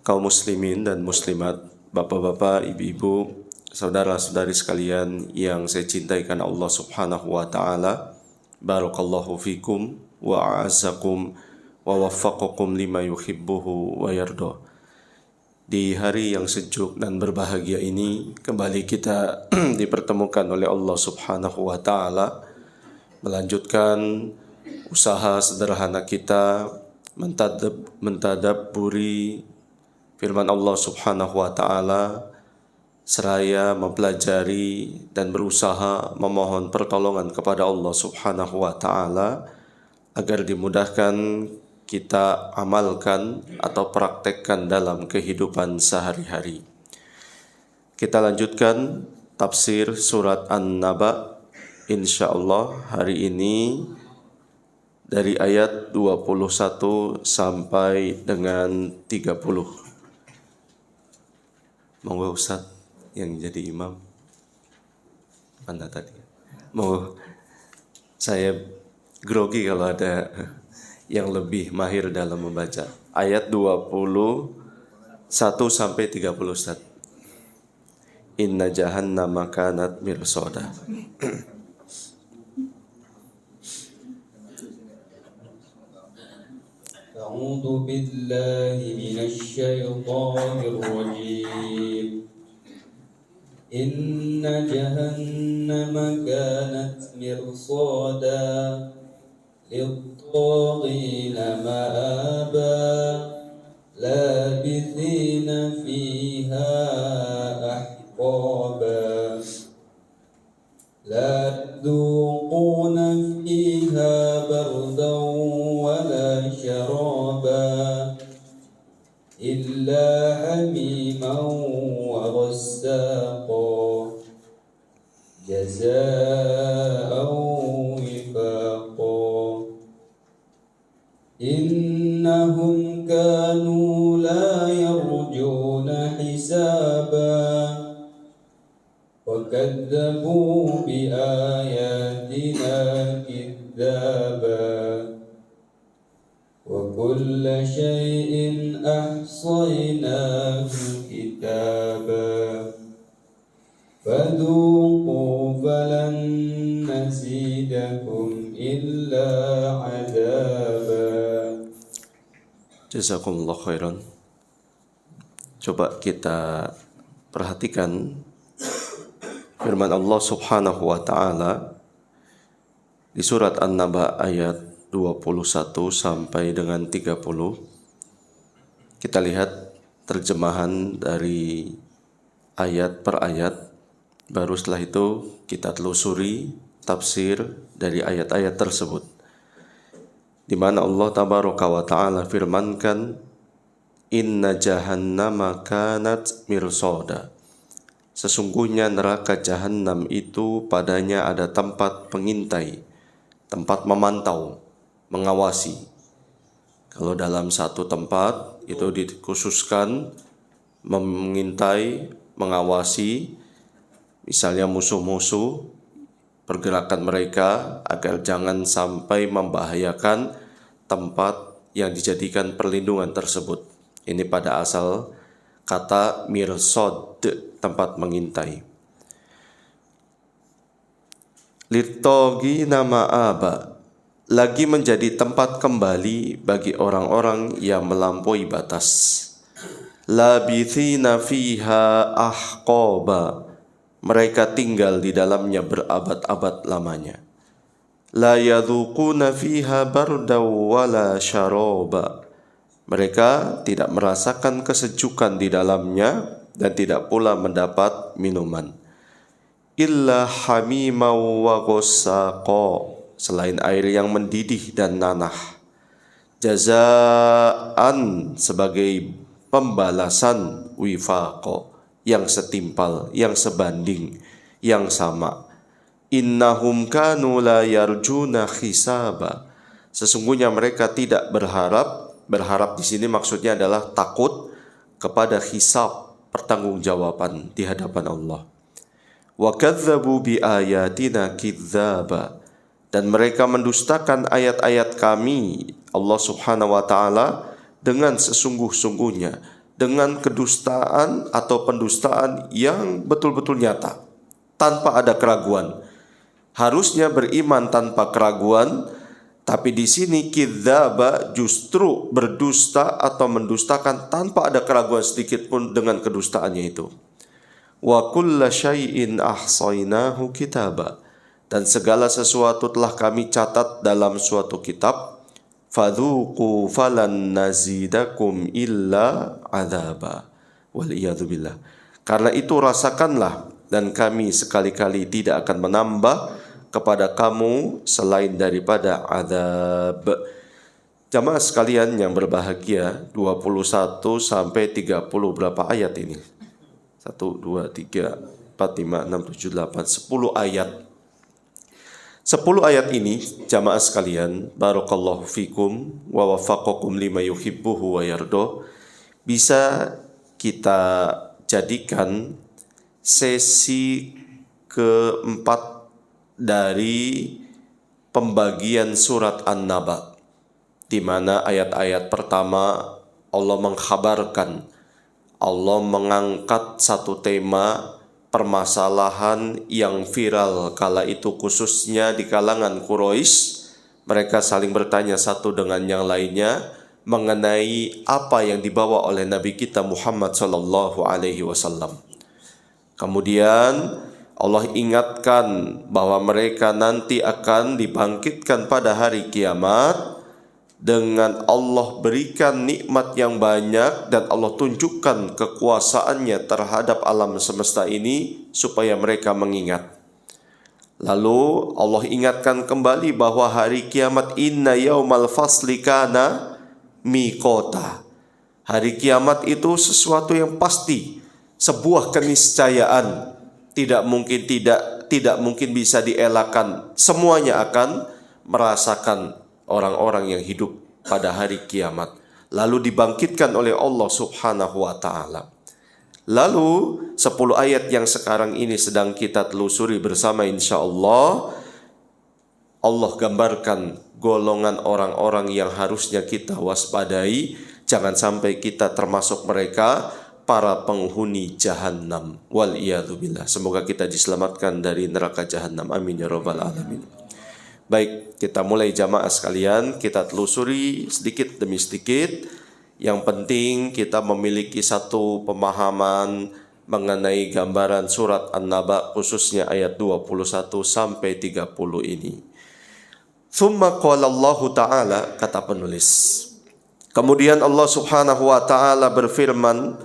kaum muslimin dan muslimat, bapak-bapak, ibu-ibu, saudara-saudari sekalian yang saya cintai karena Allah Subhanahu wa taala. Barakallahu fikum wa a'azzakum wa waffaqakum lima yuhibbuhu wa yarda. Di hari yang sejuk dan berbahagia ini kembali kita dipertemukan oleh Allah Subhanahu wa taala melanjutkan usaha sederhana kita mentadabburi firman Allah Subhanahu wa taala seraya mempelajari dan berusaha memohon pertolongan kepada Allah Subhanahu wa taala agar dimudahkan kita amalkan atau praktekkan dalam kehidupan sehari-hari. Kita lanjutkan tafsir surat An-Naba insyaallah hari ini dari ayat 21 sampai dengan 30. Monggo Ustaz yang jadi imam. Anda tadi. Mau saya grogi kalau ada yang lebih mahir dalam membaca. Ayat 21 sampai 30 Ustaz. Inna jahannama kanat mirsada. أعوذ بالله من الشيطان الرجيم إن جهنم كانت مرصادا للطاغين مآبا لابثين فيها أحقابا لا يذوقون فيها بردا ولا شرابا إلا حميما وغساقا جزاء وفاقا إنهم كانوا لا يرجون حسابا وكذبوا بآياتنا كذابا وكل شيء أحصيناه كتابا فذوقوا فلن نزيدكم إلا عذابا. Jazakumullah khairan. Coba kita perhatikan firman Allah Subhanahu wa taala di surat An-Naba ayat 21 sampai dengan 30. Kita lihat terjemahan dari ayat per ayat. Baru setelah itu kita telusuri tafsir dari ayat-ayat tersebut. Di mana Allah tabaraka wa taala firmankan, Inna jahannama kanat mirsada. Sesungguhnya neraka Jahannam itu padanya ada tempat pengintai, tempat memantau, mengawasi. Kalau dalam satu tempat itu dikhususkan mengintai, mengawasi, misalnya musuh-musuh, pergerakan mereka agar jangan sampai membahayakan tempat yang dijadikan perlindungan tersebut. Ini pada asal kata mirsad, tempat mengintai. Lirtogi nama aba, lagi menjadi tempat kembali bagi orang-orang yang melampaui batas. Labithina fiha ahqaba, mereka tinggal di dalamnya berabad-abad lamanya. La yadhuquna fiha bardaw wala syaraba, mereka tidak merasakan kesejukan di dalamnya dan tidak pula mendapat minuman. Illa hamima wa ghassaqa, selain air yang mendidih dan nanah. Jazaan, sebagai pembalasan, wifaqa, yang setimpal, yang sebanding, yang sama. Innahum kanu la yarjuna hisaba, sesungguhnya mereka tidak berharap di sini maksudnya adalah takut kepada hisab, pertanggungjawaban di hadapan Allah. Wa kadzdzabu bi ayatina kidzaba, dan mereka mendustakan ayat-ayat kami Allah Subhanahu wa taala dengan sesungguh-sungguhnya. dengan kedustaan atau pendustaan yang betul-betul nyata, tanpa ada keraguan. Harusnya beriman tanpa keraguan, tapi di sini kidzaba justru berdusta atau mendustakan tanpa ada keraguan sedikit pun dengan kedustaannya itu. Wa kulla syai'in ahsainahu kitaba, dan segala sesuatu telah kami catat dalam suatu kitab. Fadzuqu falan nazidakum illa adzaba. Waliyadzubillah. Karena itu rasakanlah, dan kami sekali-kali tidak akan menambah kepada kamu selain daripada azab. Jamaah sekalian yang berbahagia, 21 sampai 30 berapa ayat ini? 1, 2, 3, 4, 5, 6, 7, 8, 10 ayat. 10 ayat ini, jamaah sekalian, barakallahu fikum wa waffaqakum lima yuhibbuhu wa yardoh, bisa kita jadikan sesi keempat dari pembagian surat An-Naba, di mana ayat-ayat pertama Allah mengkhabarkan, Allah mengangkat satu tema permasalahan yang viral kala itu khususnya di kalangan Quraisy. Mereka saling bertanya satu dengan yang lainnya mengenai apa yang dibawa oleh Nabi kita Muhammad sallallahu alaihi wasallam. Kemudian Allah ingatkan bahwa mereka nanti akan dibangkitkan pada hari kiamat dengan Allah berikan nikmat yang banyak dan Allah tunjukkan kekuasaannya terhadap alam semesta ini supaya mereka mengingat. Lalu Allah ingatkan kembali bahwa hari kiamat, inna yaumal fasli kana miqota. Hari kiamat itu sesuatu yang pasti, sebuah keniscayaan, tidak mungkin bisa dielakkan. Semuanya akan merasakan orang-orang yang hidup pada hari kiamat, lalu dibangkitkan oleh Allah subhanahu wa ta'ala. Lalu 10 ayat yang sekarang ini sedang kita telusuri bersama insyaallah, Allah gambarkan golongan orang-orang yang harusnya kita waspadai, jangan sampai kita termasuk mereka para penghuni Jahannam. Waliyadzubillah. Semoga kita diselamatkan dari neraka Jahannam. Amin ya rabbal alamin. Baik, kita mulai jamaah sekalian, kita telusuri sedikit demi sedikit. Yang penting kita memiliki satu pemahaman mengenai gambaran surat An-Naba, khususnya ayat 21 sampai 30 ini. Tsumma qala Allah Ta'ala, kata penulis. Kemudian Allah Subhanahu wa Ta'ala berfirman,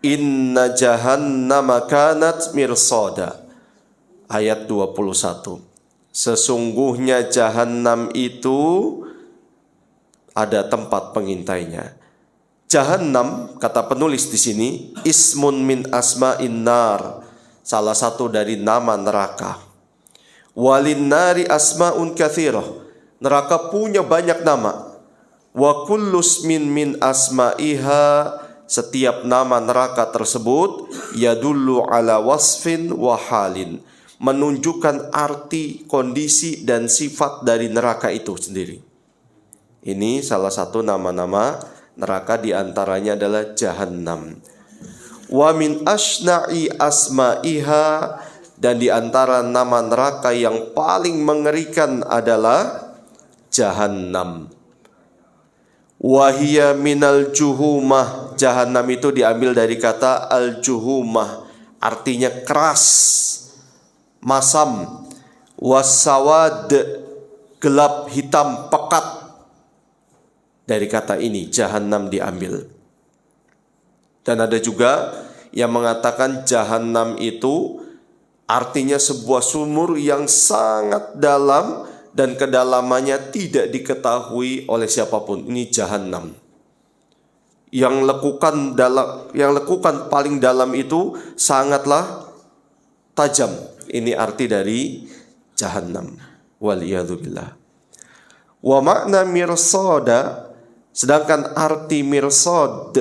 inna jahannama kanat mirsada. Ayat 21. Sesungguhnya Jahannam itu ada tempat pengintainya. Jahannam, kata penulis di sini, ismun min asma'in nar, salah satu dari nama neraka. Walin nari asma'un katsirah, neraka punya banyak nama. Wa kullus min asma'iha, setiap nama neraka tersebut yadullu ala wasfin wa halin, menunjukkan arti, kondisi, dan sifat dari neraka itu sendiri. Ini salah satu nama-nama neraka, diantaranya adalah Jahannam. Wa min asna'i asma'iha, dan diantara nama neraka yang paling mengerikan adalah Jahannam. Wa hiya minal juhumah, Jahannam itu diambil dari kata al-juhumah, artinya keras, masam. Wasawad, gelap, hitam, pekat. Dari kata ini Jahannam diambil. Dan ada juga yang mengatakan Jahannam itu artinya sebuah sumur yang sangat dalam dan kedalamannya tidak diketahui oleh siapapun. Ini Jahannam. Yang lekukan paling dalam itu sangatlah tajam. Ini arti dari Jahannam. Waliyadzubillah. Wa makna mirsada, sedangkan arti mirsad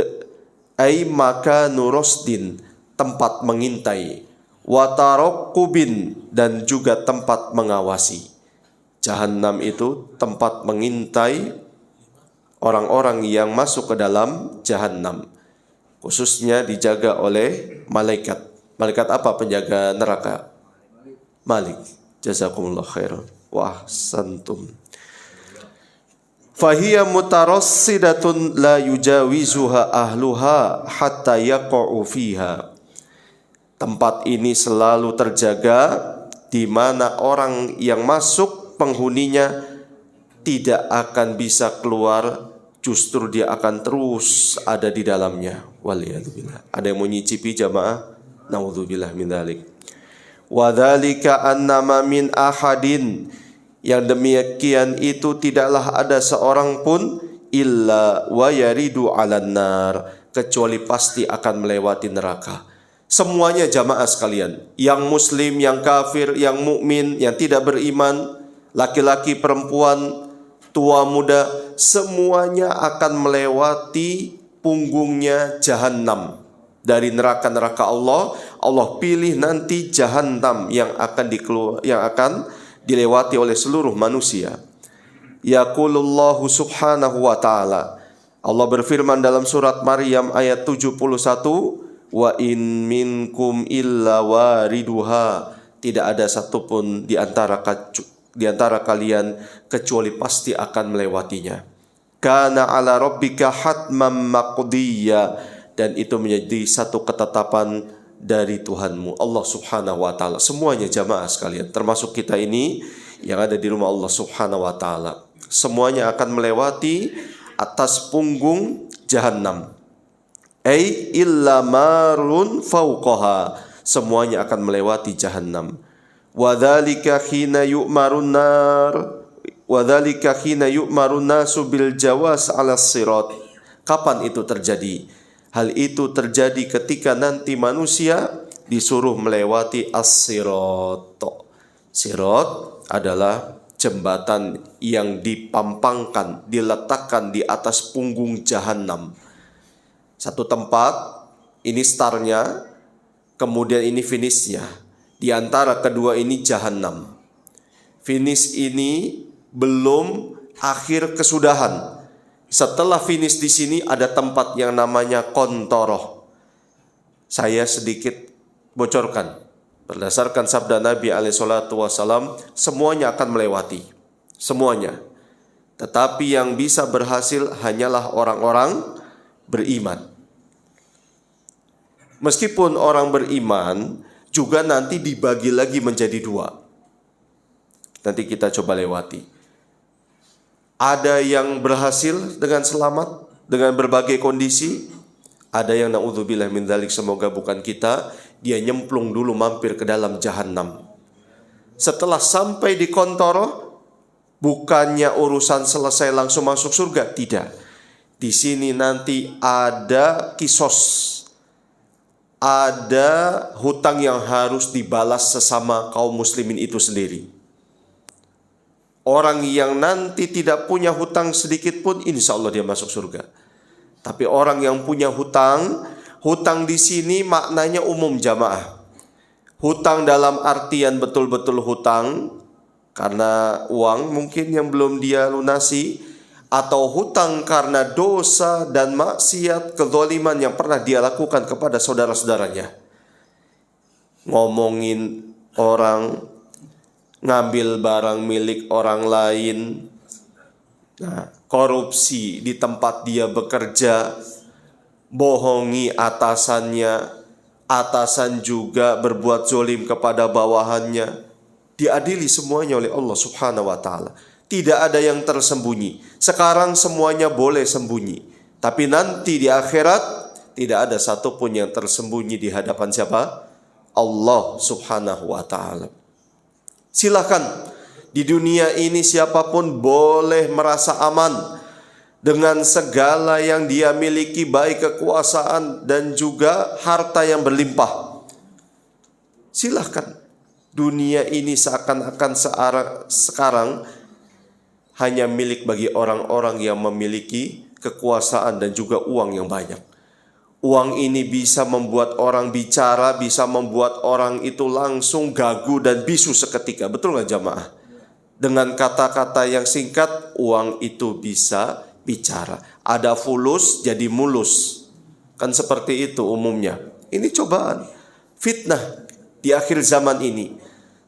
ay makanu rosdin, tempat mengintai, wa taraqqubin, dan juga tempat mengawasi. Jahannam itu tempat mengintai orang-orang yang masuk ke dalam Jahannam. khususnya dijaga oleh malaikat. Malaikat apa penjaga neraka? Malik. Jazakumullah khairan. Wah, santum. Fahiya mutarassidatun la yujawizuha ahluha hatta yaqa'u fiha. Tempat ini selalu terjaga di mana orang yang masuk penghuninya tidak akan bisa keluar, justru dia akan terus ada di dalamnya. Waliyadzubillah. Ada yang mau nyicipi jamaah? Naudzubillah min dzalik. Wa dzalika annama min ahadin, yang demikian itu tidaklah ada seorang pun illa wa yaridu 'alan nar, kecuali pasti akan melewati neraka. Semuanya jamaah sekalian, yang muslim, yang kafir, yang mukmin, yang tidak beriman, laki-laki, perempuan, tua, muda, semuanya akan melewati punggungnya Jahannam. Dari neraka-neraka Allah, Allah pilih nanti Jahannam yang akan dilewati oleh seluruh manusia. Yaqulullahu subhanahu wa ta'ala, Allah berfirman dalam surat Maryam ayat 71, wa in minkum illa wariduha, tidak ada satupun di antara kalian kecuali pasti akan melewatinya. Kana ala rabbika hatman maqdiyya, dan itu menjadi satu ketetapan dari Tuhanmu Allah subhanahu wa ta'ala. Semuanya jamaah sekalian, termasuk kita ini yang ada di rumah Allah subhanahu wa ta'ala, semuanya akan melewati atas punggung Jahannam. Ai illa marun fauqaha, semuanya akan melewati Jahannam. Wa dzalika khina yu'marun nar, wa dzalika khina yu'marun nasu bil jawas 'ala sirat. Kapan itu terjadi? Hal itu terjadi ketika nanti manusia disuruh melewati as-sirat. Sirat adalah jembatan yang dipampangkan, diletakkan di atas punggung Jahannam. Satu tempat, ini startnya, kemudian ini finishnya. Di antara kedua ini Jahannam. Finish ini belum akhir kesudahan. Setelah finish di sini ada tempat yang namanya Qontoroh. Saya sedikit bocorkan. Berdasarkan sabda Nabi SAW, semuanya akan melewati. Semuanya. Tetapi yang bisa berhasil hanyalah orang-orang beriman. Meskipun orang beriman juga nanti dibagi lagi menjadi dua. Nanti kita coba lewati. Ada yang berhasil dengan selamat, dengan berbagai kondisi. Ada yang na'udzubillah min dzalik, semoga bukan kita, dia nyemplung dulu mampir ke dalam Jahannam. Setelah sampai di Qontoroh, bukannya urusan selesai langsung masuk surga, tidak. Di sini nanti ada kisos. Ada hutang yang harus dibalas sesama kaum muslimin itu sendiri. Orang yang nanti tidak punya hutang sedikit pun, insya Allah dia masuk surga. Tapi orang yang punya hutang di sini maknanya umum jamaah. Hutang dalam artian betul-betul hutang, karena uang mungkin yang belum dia lunasi, atau hutang karena dosa dan maksiat, kezaliman yang pernah dia lakukan kepada saudara-saudaranya. Ngomongin orang, ngambil barang milik orang lain, korupsi di tempat dia bekerja, bohongi atasannya, atasan juga berbuat zalim kepada bawahannya, diadili semuanya oleh Allah subhanahu wa ta'ala. Tidak ada yang tersembunyi. Sekarang semuanya boleh sembunyi, tapi nanti di akhirat tidak ada satupun yang tersembunyi di hadapan siapa? Allah subhanahu wa ta'ala. Silakan, di dunia ini siapapun boleh merasa aman dengan segala yang dia miliki, baik kekuasaan dan juga harta yang berlimpah. Silakan. Dunia ini seakan-akan sekarang hanya milik bagi orang-orang yang memiliki kekuasaan dan juga uang yang banyak. Uang ini bisa membuat orang bicara, bisa membuat orang itu langsung gagu dan bisu seketika. Betul nggak jamaah? Dengan kata-kata yang singkat, uang itu bisa bicara. Ada fulus jadi mulus. Kan seperti itu umumnya. Ini cobaan, fitnah di akhir zaman ini.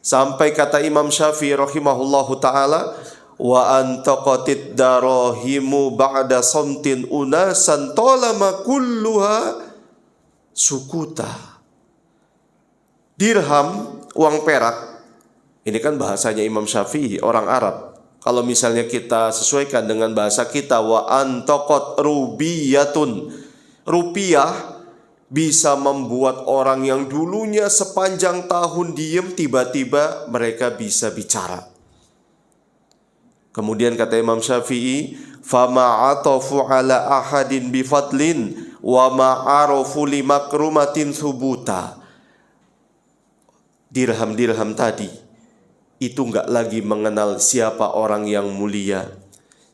Sampai kata Imam Syafi'i rahimahullahu ta'ala, wa antaqatid darahimu ba'da somtin unasan tolama kulluha sukuta. Dirham, uang perak, ini kan bahasanya Imam Syafi'i, orang Arab. Kalau misalnya kita sesuaikan dengan bahasa kita, wa antaqat rubiyatun, rupiah bisa membuat orang yang dulunya sepanjang tahun diem, tiba-tiba mereka bisa bicara. Kemudian kata Imam Syafi'i, fama atafu ala ahadin bifadlin wa ma'arofu limakrumatin thubuta. Dirham-dirham tadi itu enggak lagi mengenal siapa orang yang mulia,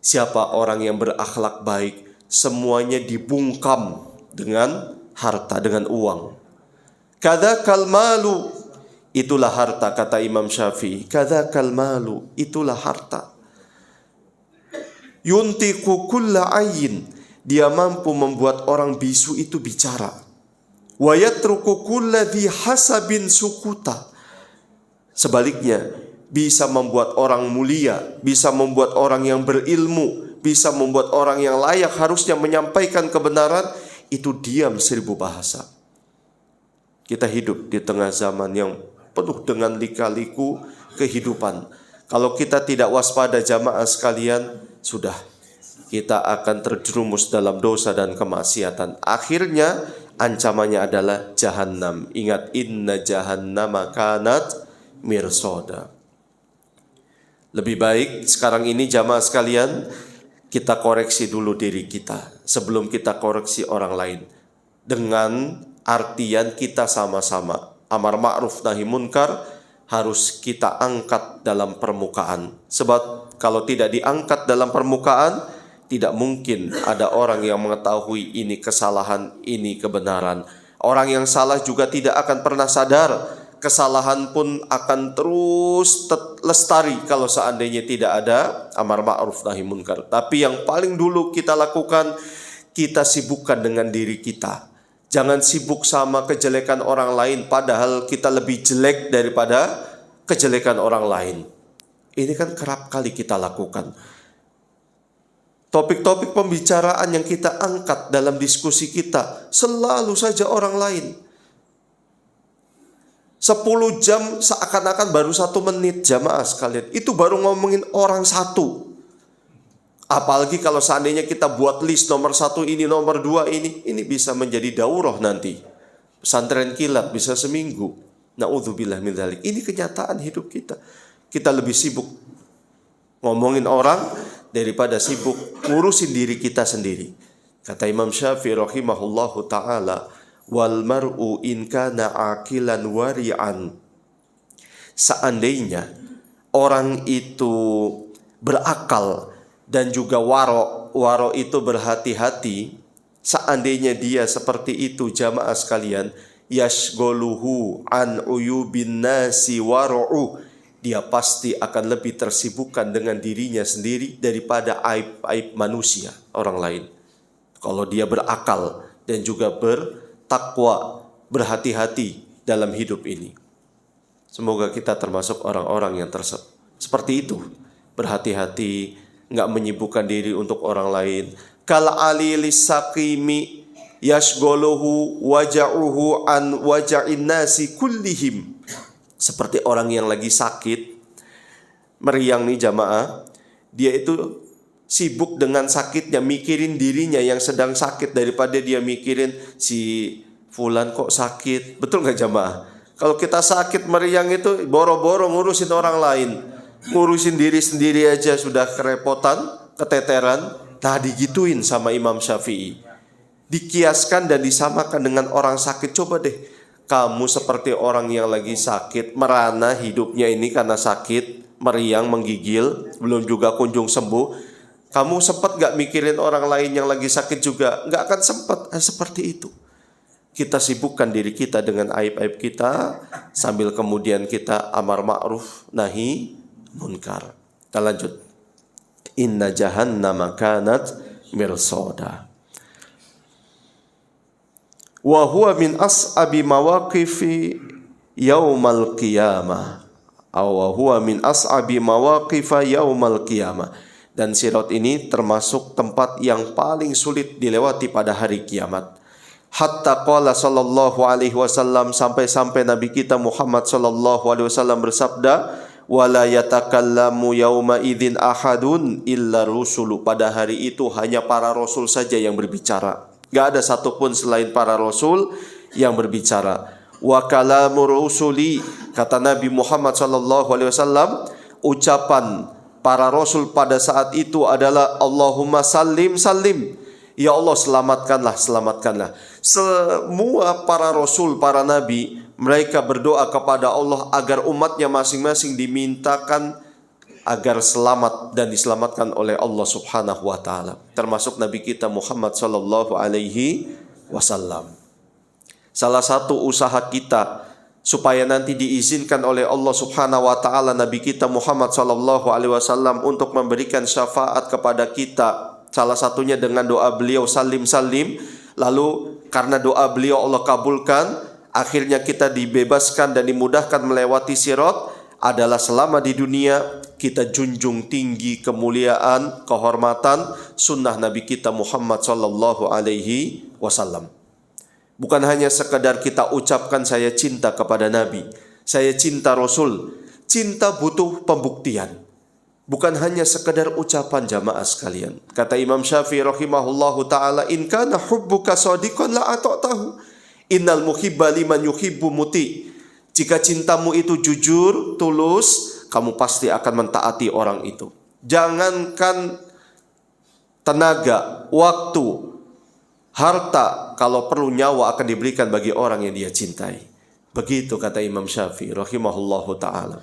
siapa orang yang berakhlak baik. Semuanya dibungkam dengan harta, dengan uang. Kadzakal malu, itulah harta kata Imam Syafi'i. Kadzakal malu, itulah harta. Yuntiqu kulla ayyin, dia mampu membuat orang bisu itu bicara. Wa yatruku kulla dhi hasabin sukuta. Sebaliknya, bisa membuat orang mulia, bisa membuat orang yang berilmu, bisa membuat orang yang layak harusnya menyampaikan kebenaran, itu diam 1000 bahasa. Kita hidup di tengah zaman yang penuh dengan lika-liku kehidupan. Kalau kita tidak waspada jamaah sekalian, sudah kita akan terjerumus dalam dosa dan kemaksiatan. Akhirnya ancamannya adalah jahannam. Ingat, inna jahannama kanat mirsoda. Lebih baik sekarang ini jamaah sekalian, kita koreksi dulu diri kita sebelum kita koreksi orang lain. Dengan artian kita sama-sama amar ma'ruf nahi munkar harus kita angkat dalam permukaan. Sebab kalau tidak diangkat dalam permukaan, tidak mungkin ada orang yang mengetahui ini kesalahan, ini kebenaran. Orang yang salah juga tidak akan pernah sadar. Kesalahan pun akan terus lestari kalau seandainya tidak ada amar ma'ruf nahi munkar. Tapi yang paling dulu kita lakukan, kita sibukkan dengan diri kita. Jangan sibuk sama kejelekan orang lain, padahal kita lebih jelek daripada kejelekan orang lain. Ini kan kerap kali kita lakukan. Topik-topik pembicaraan yang kita angkat dalam diskusi kita selalu saja orang lain. 10 jam seakan-akan baru 1 menit jamaah sekalian. Itu baru ngomongin orang satu. Apalagi kalau seandainya kita buat list nomor 1 ini, nomor 2 ini bisa menjadi daurah nanti. Pesantren kilat bisa seminggu. Na'udzubillah min dzalik. Ini kenyataan hidup kita. Kita lebih sibuk ngomongin orang daripada sibuk ngurusin diri kita sendiri. Kata Imam Syafi'i rahimahullahu ta'ala, wal mar'u in kana aqilan wari'an. Seandainya orang itu berakal dan juga waro itu berhati-hati, seandainya dia seperti itu jamaah sekalian, yashgoluhu an uyubin nasi waru'u, dia pasti akan lebih tersibukkan dengan dirinya sendiri daripada aib-aib manusia, orang lain. Kalau dia berakal dan juga bertakwa, berhati-hati dalam hidup ini. Semoga kita termasuk orang-orang yang seperti itu. Berhati-hati, nggak menyibukkan diri untuk orang lain. Kal alilis sakimi yashgoluhu waja'uhu an waja'in nasi kullihim. Seperti orang yang lagi sakit, meriang nih jamaah, dia itu sibuk dengan sakitnya, mikirin dirinya yang sedang sakit daripada dia mikirin si fulan kok sakit. Betul nggak jamaah? Kalau kita sakit meriang itu boro-boro ngurusin orang lain, ngurusin diri sendiri aja sudah kerepotan, keteteran. Nah, digituin sama Imam Syafi'i. Dikiaskan dan disamakan dengan orang sakit. Coba deh, kamu seperti orang yang lagi sakit, merana hidupnya ini karena sakit, meriang, menggigil, belum juga kunjung sembuh. Kamu sempat gak mikirin orang lain yang lagi sakit juga? Gak akan sempat. Seperti itu. Kita sibukkan diri kita dengan aib-aib kita, sambil kemudian kita amar ma'ruf nahi munkar. Kita lanjut. Inna jahannama kanat mirsoda. wa huwa min as'abi mawaqifi yaumal qiyamah. Wa huwa min as'abi mawaqifa yaumal qiyamah. Dan sirat ini termasuk tempat yang paling sulit dilewati pada hari kiamat. Hatta qala sallallahu alaihi wasallam, sampai-sampai Nabi kita Muhammad sallallahu alaihi wasallam bersabda, wala yatakallamu yauma idzin ahadun illa rusulu. Pada hari itu hanya para rasul saja yang berbicara. Gak ada satupun selain para rasul yang berbicara. Wa kalamu rusuli, kata Nabi Muhammad sallallahu alaihi wasallam, ucapan para rasul pada saat itu adalah Allahumma sallim sallim. Ya Allah, selamatkanlah, selamatkanlah. Semua para rasul, para nabi, mereka berdoa kepada Allah agar umatnya masing-masing dimintakan agar selamat dan diselamatkan oleh Allah Subhanahu wa taala. Termasuk Nabi kita Muhammad sallallahu alaihi wasallam. Salah satu usaha kita supaya nanti diizinkan oleh Allah Subhanahu wa taala Nabi kita Muhammad sallallahu alaihi wasallam untuk memberikan syafaat kepada kita, salah satunya dengan doa beliau salim salim. Lalu karena doa beliau Allah kabulkan, akhirnya kita dibebaskan dan dimudahkan melewati sirat, adalah selama di dunia kita junjung tinggi kemuliaan, kehormatan sunnah Nabi kita Muhammad sallallahu alaihi wasallam. Bukan hanya sekadar kita ucapkan saya cinta kepada Nabi, saya cinta Rasul. Cinta butuh pembuktian. Bukan hanya sekadar ucapan, jamaah sekalian. Kata Imam Syafi'i rahimahullahu ta'ala, in kana hubbuka shadiqan la ata'tahu, innal muhibba liman yuhibbu muti. Jika cintamu itu jujur, tulus, kamu pasti akan mentaati orang itu. Jangankan tenaga, waktu, harta, kalau perlu nyawa akan diberikan bagi orang yang dia cintai. Begitu kata Imam Syafi'i rahimahullahu ta'ala.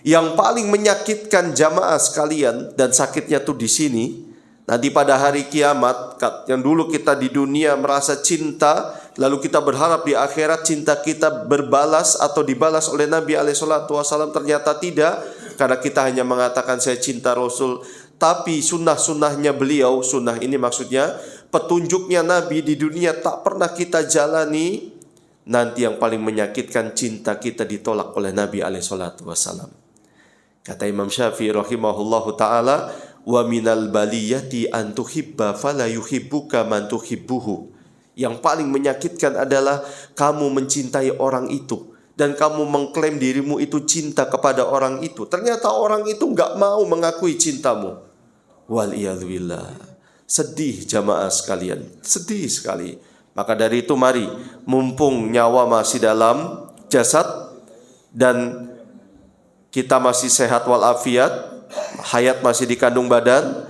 Yang paling menyakitkan jamaah sekalian, dan sakitnya tuh di sini, nanti pada hari kiamat, yang dulu kita di dunia merasa cinta, lalu kita berharap di akhirat cinta kita berbalas atau dibalas oleh Nabi SAW, ternyata tidak, karena kita hanya mengatakan saya cinta Rasul, tapi sunnah-sunnahnya beliau, sunnah ini maksudnya petunjuknya Nabi di dunia tak pernah kita jalani. Nanti yang paling menyakitkan, cinta kita ditolak oleh Nabi SAW. Kata Imam Syafi'i rahimahullahu ta'ala, wa minal baliyati an tuhibba fala yuhibbuka man tuhibbuhu. Yang paling menyakitkan adalah kamu mencintai orang itu dan kamu mengklaim dirimu itu cinta kepada orang itu, ternyata orang itu gak mau mengakui cintamu. Waliyadzubillah. Sedih jamaah sekalian, sedih sekali. Maka dari itu mari, mumpung nyawa masih dalam jasad dan kita masih sehat walafiat, hayat masih di kandung badan,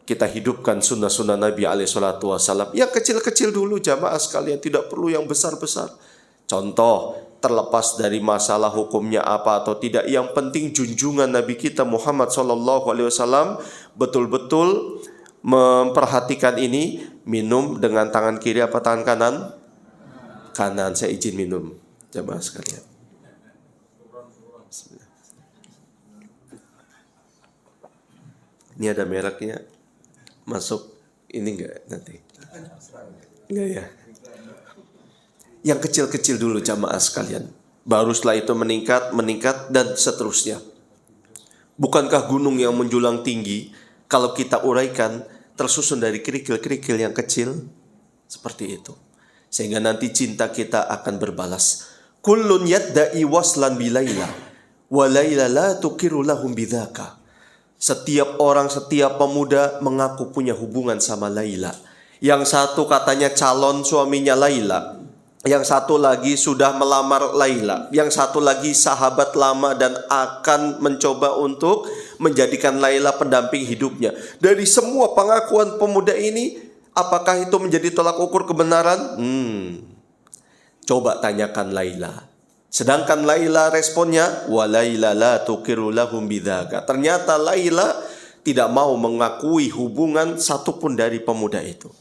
kita hidupkan sunnah-sunnah Nabi SAW. Yang kecil-kecil dulu jamaah sekalian, tidak perlu yang besar-besar. Contoh, terlepas dari masalah hukumnya apa atau tidak, yang penting junjungan Nabi kita Muhammad SAW betul-betul memperhatikan ini. Minum dengan tangan kiri apa tangan kanan? Kanan. Saya izin minum jamaah sekalian. Ini ada mereknya, masuk ini enggak nanti? Enggak ya? Yang kecil-kecil dulu jamaah sekalian. Baru setelah itu meningkat dan seterusnya. Bukankah gunung yang menjulang tinggi, kalau kita uraikan, tersusun dari kerikil-kerikil yang kecil? Seperti itu. Sehingga nanti cinta kita akan berbalas. Kullun yadda'i waslan bilaila, wa laila la tukiru lahum bidzaka. Setiap orang, setiap pemuda mengaku punya hubungan sama Laila. Yang satu katanya calon suaminya Laila, yang satu lagi sudah melamar Laila, yang satu lagi sahabat lama dan akan mencoba untuk menjadikan Laila pendamping hidupnya. Dari semua pengakuan pemuda ini, apakah itu menjadi tolak ukur kebenaran? Coba tanyakan Laila. Sedangkan Laila responnya, wa Laila la tukiru lahum bidzaka. Ternyata Laila tidak mau mengakui hubungan satupun dari pemuda itu.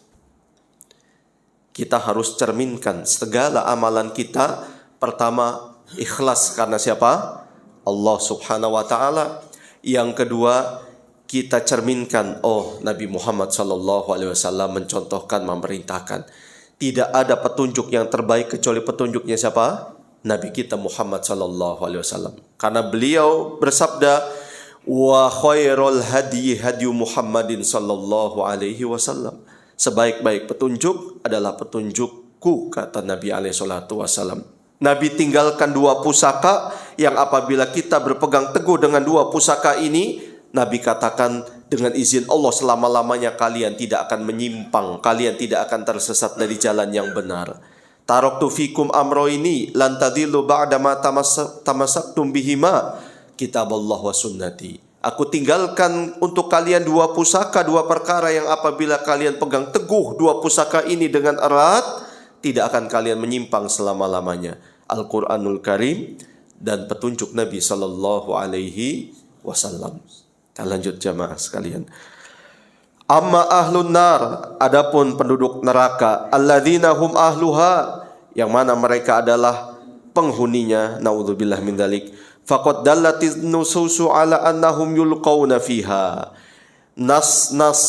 Kita harus cerminkan segala amalan kita. Pertama, ikhlas karena siapa? Allah Subhanahu wa ta'ala. Yang kedua, kita cerminkan, oh Nabi Muhammad SAW mencontohkan, memerintahkan. Tidak ada petunjuk yang terbaik kecuali petunjuknya siapa? Nabi kita Muhammad sallallahu alaihi wasallam. Karena beliau bersabda, wa khairul hadi hadi Muhammadin sallallahu alaihi wasallam. Sebaik-baik petunjuk adalah petunjukku, kata Nabi alaihi salatu wasallam. Nabi tinggalkan 2 pusaka yang apabila kita berpegang teguh dengan 2 pusaka ini, Nabi katakan dengan izin Allah selama-lamanya kalian tidak akan menyimpang, kalian tidak akan tersesat dari jalan yang benar. Taraktu fikum amroini lan tadillu ba'da ma tamassaktum bihima, kitaballah wa sunnati. Aku tinggalkan untuk kalian 2 pusaka, 2 perkara yang apabila kalian pegang teguh 2 pusaka ini dengan erat, tidak akan kalian menyimpang selama-lamanya. Al-Quranul Karim dan petunjuk Nabi sallallahu alaihi wasallam. Kita lanjut jamaah sekalian. Amma ahlun nar, adapun penduduk neraka, alladzina hum ahluha, yang mana mereka adalah penghuninya, naudzubillah min dzalik. Faqad dallatiz nususu ala annahum yulqauna fiha. Nas-nas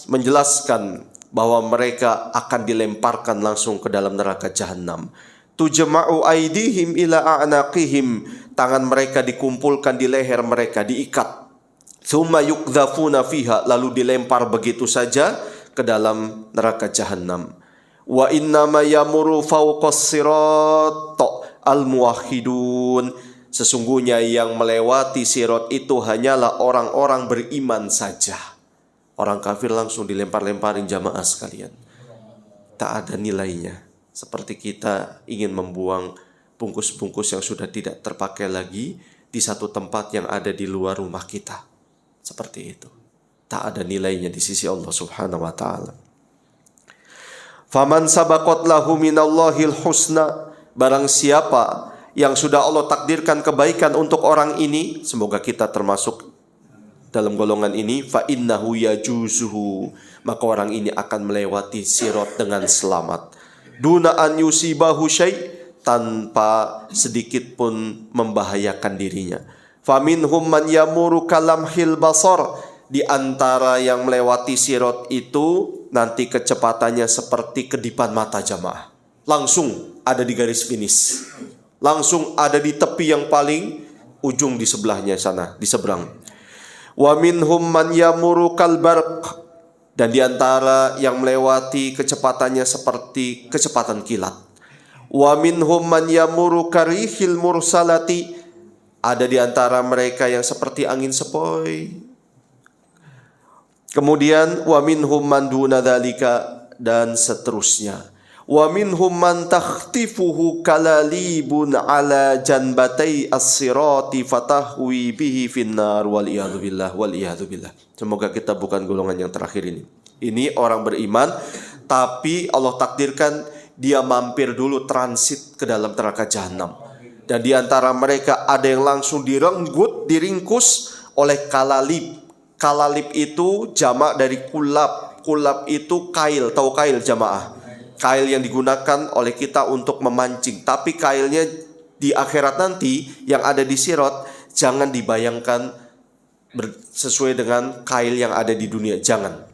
menjelaskan bahwa mereka akan dilemparkan langsung ke dalam neraka jahanam. Tujma'u aidihim ila a'naqihim, tangan mereka dikumpulkan di leher mereka, diikat. Tsumma yuqdzafuna fiha, lalu dilempar begitu saja ke dalam neraka jahanam. Wa inna ma yamuru fawqas sirat al-muwahhidun, sesungguhnya yang melewati sirat itu hanyalah orang-orang beriman saja. Orang kafir langsung dilempar-lemparin jamaah sekalian. Tak ada nilainya. Seperti kita ingin membuang bungkus-bungkus yang sudah tidak terpakai lagi di satu tempat yang ada di luar rumah kita. Seperti itu. Tak ada nilainya di sisi Allah subhanahu wa ta'ala. Faman sabaqat lahu minallahil husna, barang siapa yang sudah Allah takdirkan kebaikan untuk orang ini, semoga kita termasuk dalam golongan ini, fa innahu yajuzuhu, maka orang ini akan melewati sirat dengan selamat. Duna an yusibahu syai', tanpa sedikit pun membahayakan dirinya. Faminhum man yamuru kalamhil basar, di antara yang melewati sirat itu nanti kecepatannya seperti kedipan mata jamaah. Langsung ada di garis finish. Langsung ada di tepi yang paling ujung di sebelahnya sana, di seberang. Wa minhum man yamuru kalbarq, dan di antara yang melewati kecepatannya seperti kecepatan kilat. Wa minhum man yamuru karihil mursalati, ada di antara mereka yang seperti angin sepoi. Kemudian wa minhum man duna dzalika, dan seterusnya. Wa minhum man takhtifuhu kalalibun ala janbatai as-sirati fatahwi bihi finnar wal iyadu billah wal iyadu billah. Semoga kita bukan golongan yang terakhir ini. Ini orang beriman tapi Allah takdirkan dia mampir dulu transit ke dalam neraka jahanam. Dan di antara mereka ada yang langsung direnggut, diringkus oleh kalalib. Kalalib itu jamak dari kulab. Kulab itu kail, tahu kail jamaah? Kail yang digunakan oleh kita untuk memancing. Tapi kailnya di akhirat nanti yang ada di sirat, jangan dibayangkan sesuai dengan kail yang ada di dunia. Jangan.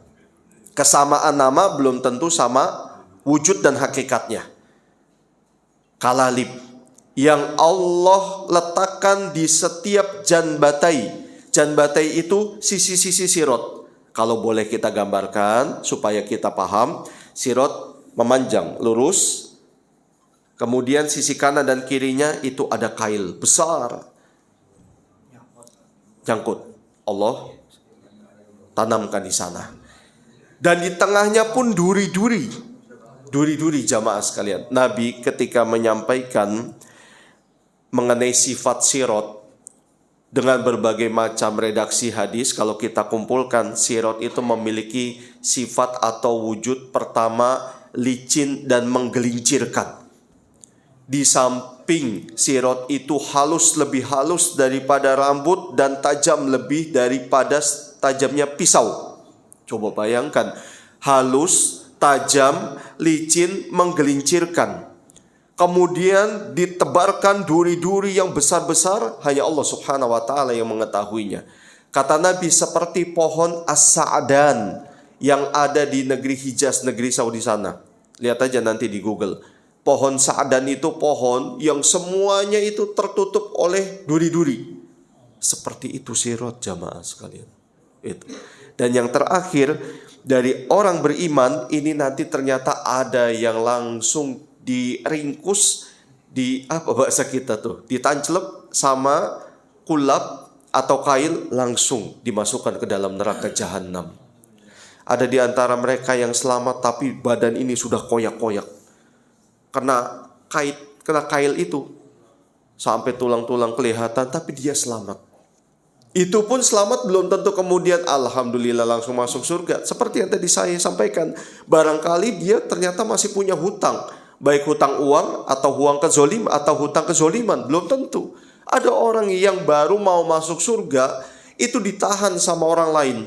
Kesamaan nama belum tentu sama wujud dan hakikatnya. Kalalib yang Allah letakkan di setiap janbatai. Janbatai itu sisi-sisi sirat. Kalau boleh kita gambarkan supaya kita paham, sirat memanjang lurus, kemudian sisi kanan dan kirinya itu ada kail besar, jangkut. Allah tanamkan di sana. Dan di tengahnya pun duri-duri. Duri-duri jamaah sekalian. Nabi ketika menyampaikan mengenai sifat sirat dengan berbagai macam redaksi hadis, kalau kita kumpulkan, sirat itu memiliki sifat atau wujud pertama licin dan menggelincirkan. Di samping sirat itu halus, lebih halus daripada rambut dan tajam lebih daripada tajamnya pisau. Coba bayangkan, halus, tajam, licin, menggelincirkan. Kemudian ditebarkan duri-duri yang besar-besar, hanya Allah subhanahu wa ta'ala yang mengetahuinya. Kata Nabi seperti pohon as-sa'dan yang ada di negeri Hijaz, negeri Saudi sana. Lihat aja nanti di Google. Pohon sa'dan itu pohon yang semuanya itu tertutup oleh duri-duri. Seperti itu sirat jamaah sekalian. Itu. Dan yang terakhir, dari orang beriman ini nanti ternyata ada yang langsung diringkus, di apa bahasa kita tuh, ditancelep sama kulap atau kail, langsung dimasukkan ke dalam neraka jahanam. Ada di antara mereka yang selamat tapi badan ini sudah koyak-koyak, kena kail itu sampai tulang-tulang kelihatan, tapi dia selamat. Itu pun selamat belum tentu kemudian alhamdulillah langsung masuk surga. Seperti yang tadi saya sampaikan, barangkali dia ternyata masih punya hutang, baik hutang uang atau hutang kezoliman, belum tentu. Ada orang yang baru mau masuk surga itu ditahan sama orang lain.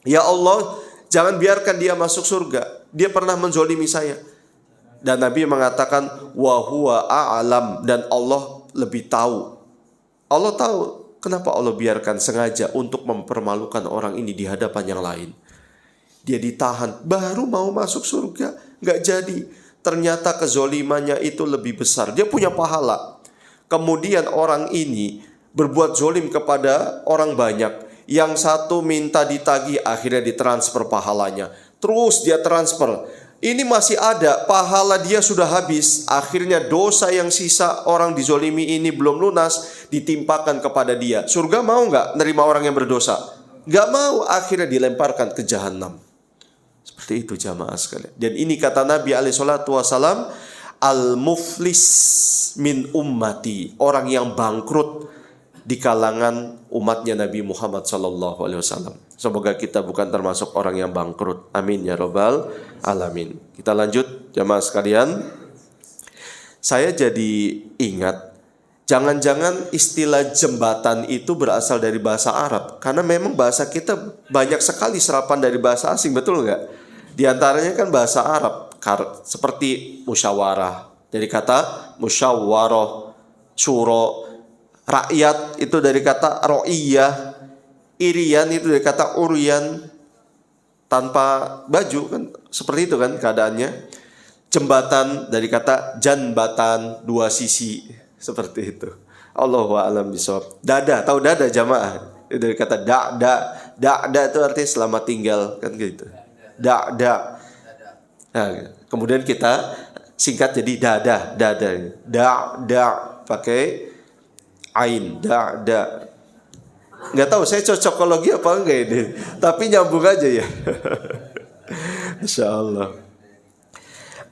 Ya Allah, jangan biarkan dia masuk surga, dia pernah menzolimi saya. Dan Nabi mengatakan wa huwa a'lam, dan Allah lebih tahu. Allah tahu. Kenapa Allah biarkan sengaja untuk mempermalukan orang ini di hadapan yang lain? Dia ditahan, baru mau masuk surga, nggak jadi. Ternyata kezolimannya itu lebih besar. Dia punya pahala. Kemudian orang ini berbuat zolim kepada orang banyak. Yang satu minta ditagih, akhirnya ditransfer pahalanya. Terus dia transfer. Ini masih ada, pahala dia sudah habis. Akhirnya dosa yang sisa orang dizolimi ini belum lunas, ditimpakan kepada dia. Surga mau nggak nerima orang yang berdosa? Nggak mau, akhirnya dilemparkan ke jahanam. Seperti itu jamaah sekalian. Dan ini kata Nabi SAW, al-muflis min ummati, orang yang bangkrut di kalangan umatnya Nabi Muhammad SAW. Semoga kita bukan termasuk orang yang bangkrut. Amin ya rabbal alamin. Kita lanjut jamaah sekalian. Saya jadi ingat, jangan-jangan istilah jembatan itu berasal dari bahasa Arab. Karena memang bahasa kita banyak sekali serapan dari bahasa asing, betul nggak? Di antaranya kan bahasa Arab, seperti musyawarah, dari kata musyawarah, syuro. Rakyat itu dari kata ro'iyah, irian itu dari kata uryan, tanpa baju kan, seperti itu kan keadaannya. Jembatan dari kata janbatan, dua sisi, seperti itu. Allahu a'lam bishawab. Dada, tahu dada jamaah? Itu dari kata da'da itu artinya selamat tinggal kan gitu. Da'da. Nah, kemudian kita singkat jadi dada pakai ain, da. Nggak tahu saya cocokologi apa enggak ini, tapi nyambung aja ya. Insyaallah.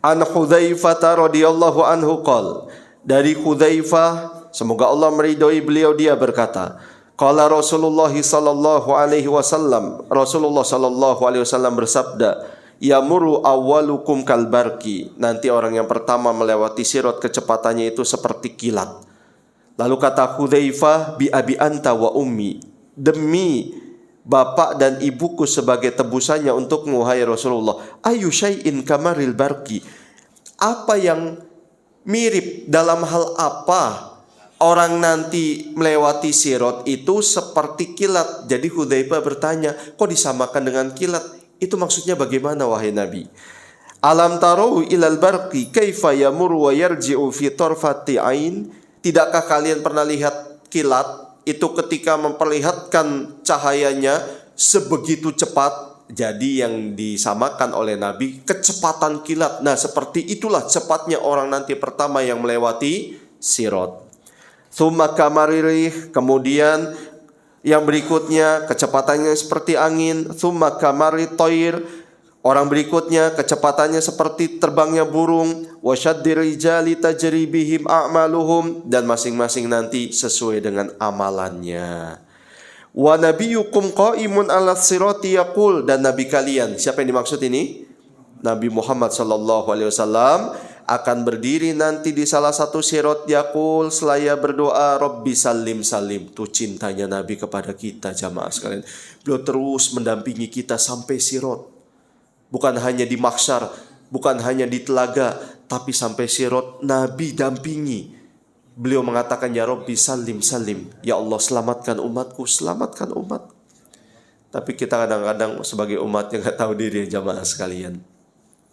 An Hudzaifah radhiyallahu anhu qol, dari Hudzaifah semoga Allah meridhoi beliau, dia berkata, qala Rasulullah sallallahu alaihi wasallam, Rasulullah sallallahu alaihi wasallam bersabda, yamuru awwalukum kalbarki, nanti orang yang pertama melewati sirat kecepatannya itu seperti kilat. Lalu kata Hudzaifah, bi abi anta wa ummi, demi bapak dan ibuku sebagai tebusannya untukmu hai Rasulullah. Ayu syai'in kamaril barqi, apa yang mirip, dalam hal apa orang nanti melewati sirat itu seperti kilat? Jadi Hudzaifah bertanya, kok disamakan dengan kilat? Itu maksudnya bagaimana wahai Nabi? Alam tarau ilal barqi kaifa yamuru wa yarji'u fi tarfati ain, tidakkah kalian pernah lihat kilat itu ketika memperlihatkan cahayanya sebegitu cepat? Jadi yang disamakan oleh Nabi kecepatan kilat. Nah, seperti itulah cepatnya orang nanti pertama yang melewati sirat. Tsumma kamaririh, kemudian yang berikutnya kecepatannya seperti angin. Tsumma kamarit toir, orang berikutnya kecepatannya seperti terbangnya burung. Wasyaddir rijali tajri bihim a'maluhum, dan masing-masing nanti sesuai dengan amalannya. Wa nabiyyukum qa'imun 'ala sirati yaqul, dan nabi kalian, siapa yang dimaksud ini? Nabi Muhammad sallallahu alaihi wasallam akan berdiri nanti di salah satu sirat yaqul, selaya berdoa Rabbi salim salim. Tuh cintanya Nabi kepada kita jamaah sekalian. Beliau terus mendampingi kita sampai sirat. Bukan hanya di mahsyar, bukan hanya di telaga, tapi sampai sirat Nabi dampingi. Beliau mengatakan, ya Rabbi salim salim, ya Allah selamatkan umatku, selamatkan umat. Tapi kita kadang-kadang sebagai umatnya gak tahu diri jamaah sekalian.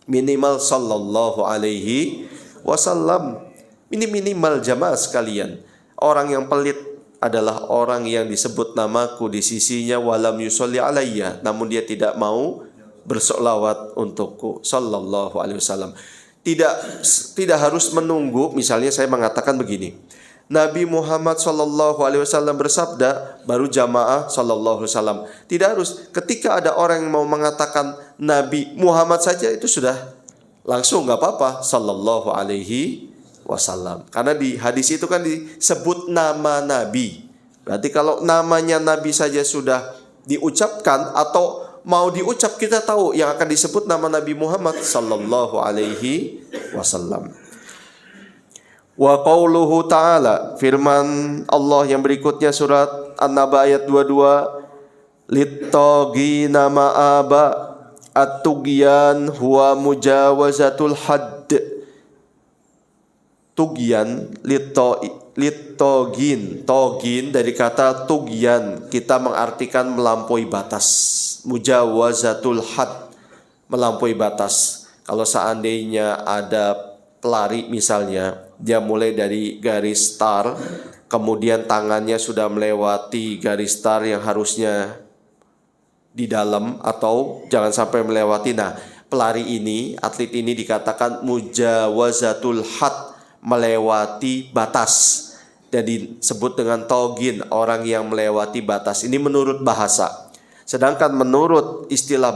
Minimal sallallahu alaihi wasallam. Ini minimal jamaah sekalian. Orang yang pelit adalah orang yang disebut namaku di sisinya walam yusolli alayya, namun dia tidak mau bersolawat untukku sallallahu alaihi wasallam. Tidak harus menunggu. Misalnya saya mengatakan begini, Nabi Muhammad sallallahu alaihi wasallam bersabda, baru jamaah sallallahu alaihi wasallam. Tidak harus. Ketika ada orang yang mau mengatakan Nabi Muhammad saja, itu sudah langsung nggak apa-apa sallallahu alaihi wasallam. Karena di hadis itu kan disebut nama Nabi. Berarti kalau namanya Nabi saja sudah diucapkan atau mau diucap, kita tahu yang akan disebut nama Nabi Muhammad sallallahu alaihi wasallam. Wa qauluhu ta'ala, firman Allah yang berikutnya surat An-Naba ayat 22, littagina ma'aba at-tughyan huwa mujawazatul hadd. Tughyan togin dari kata tughyan, kita mengartikan melampaui batas. Mujawazatul had, melampaui batas. Kalau seandainya ada pelari misalnya, dia mulai dari garis start, kemudian tangannya sudah melewati garis start yang harusnya di dalam atau jangan sampai melewati. Nah, pelari ini, atlet ini dikatakan mujawazatul had, melewati batas. Dan disebut dengan togin, orang yang melewati batas. Ini menurut bahasa. Sedangkan menurut istilah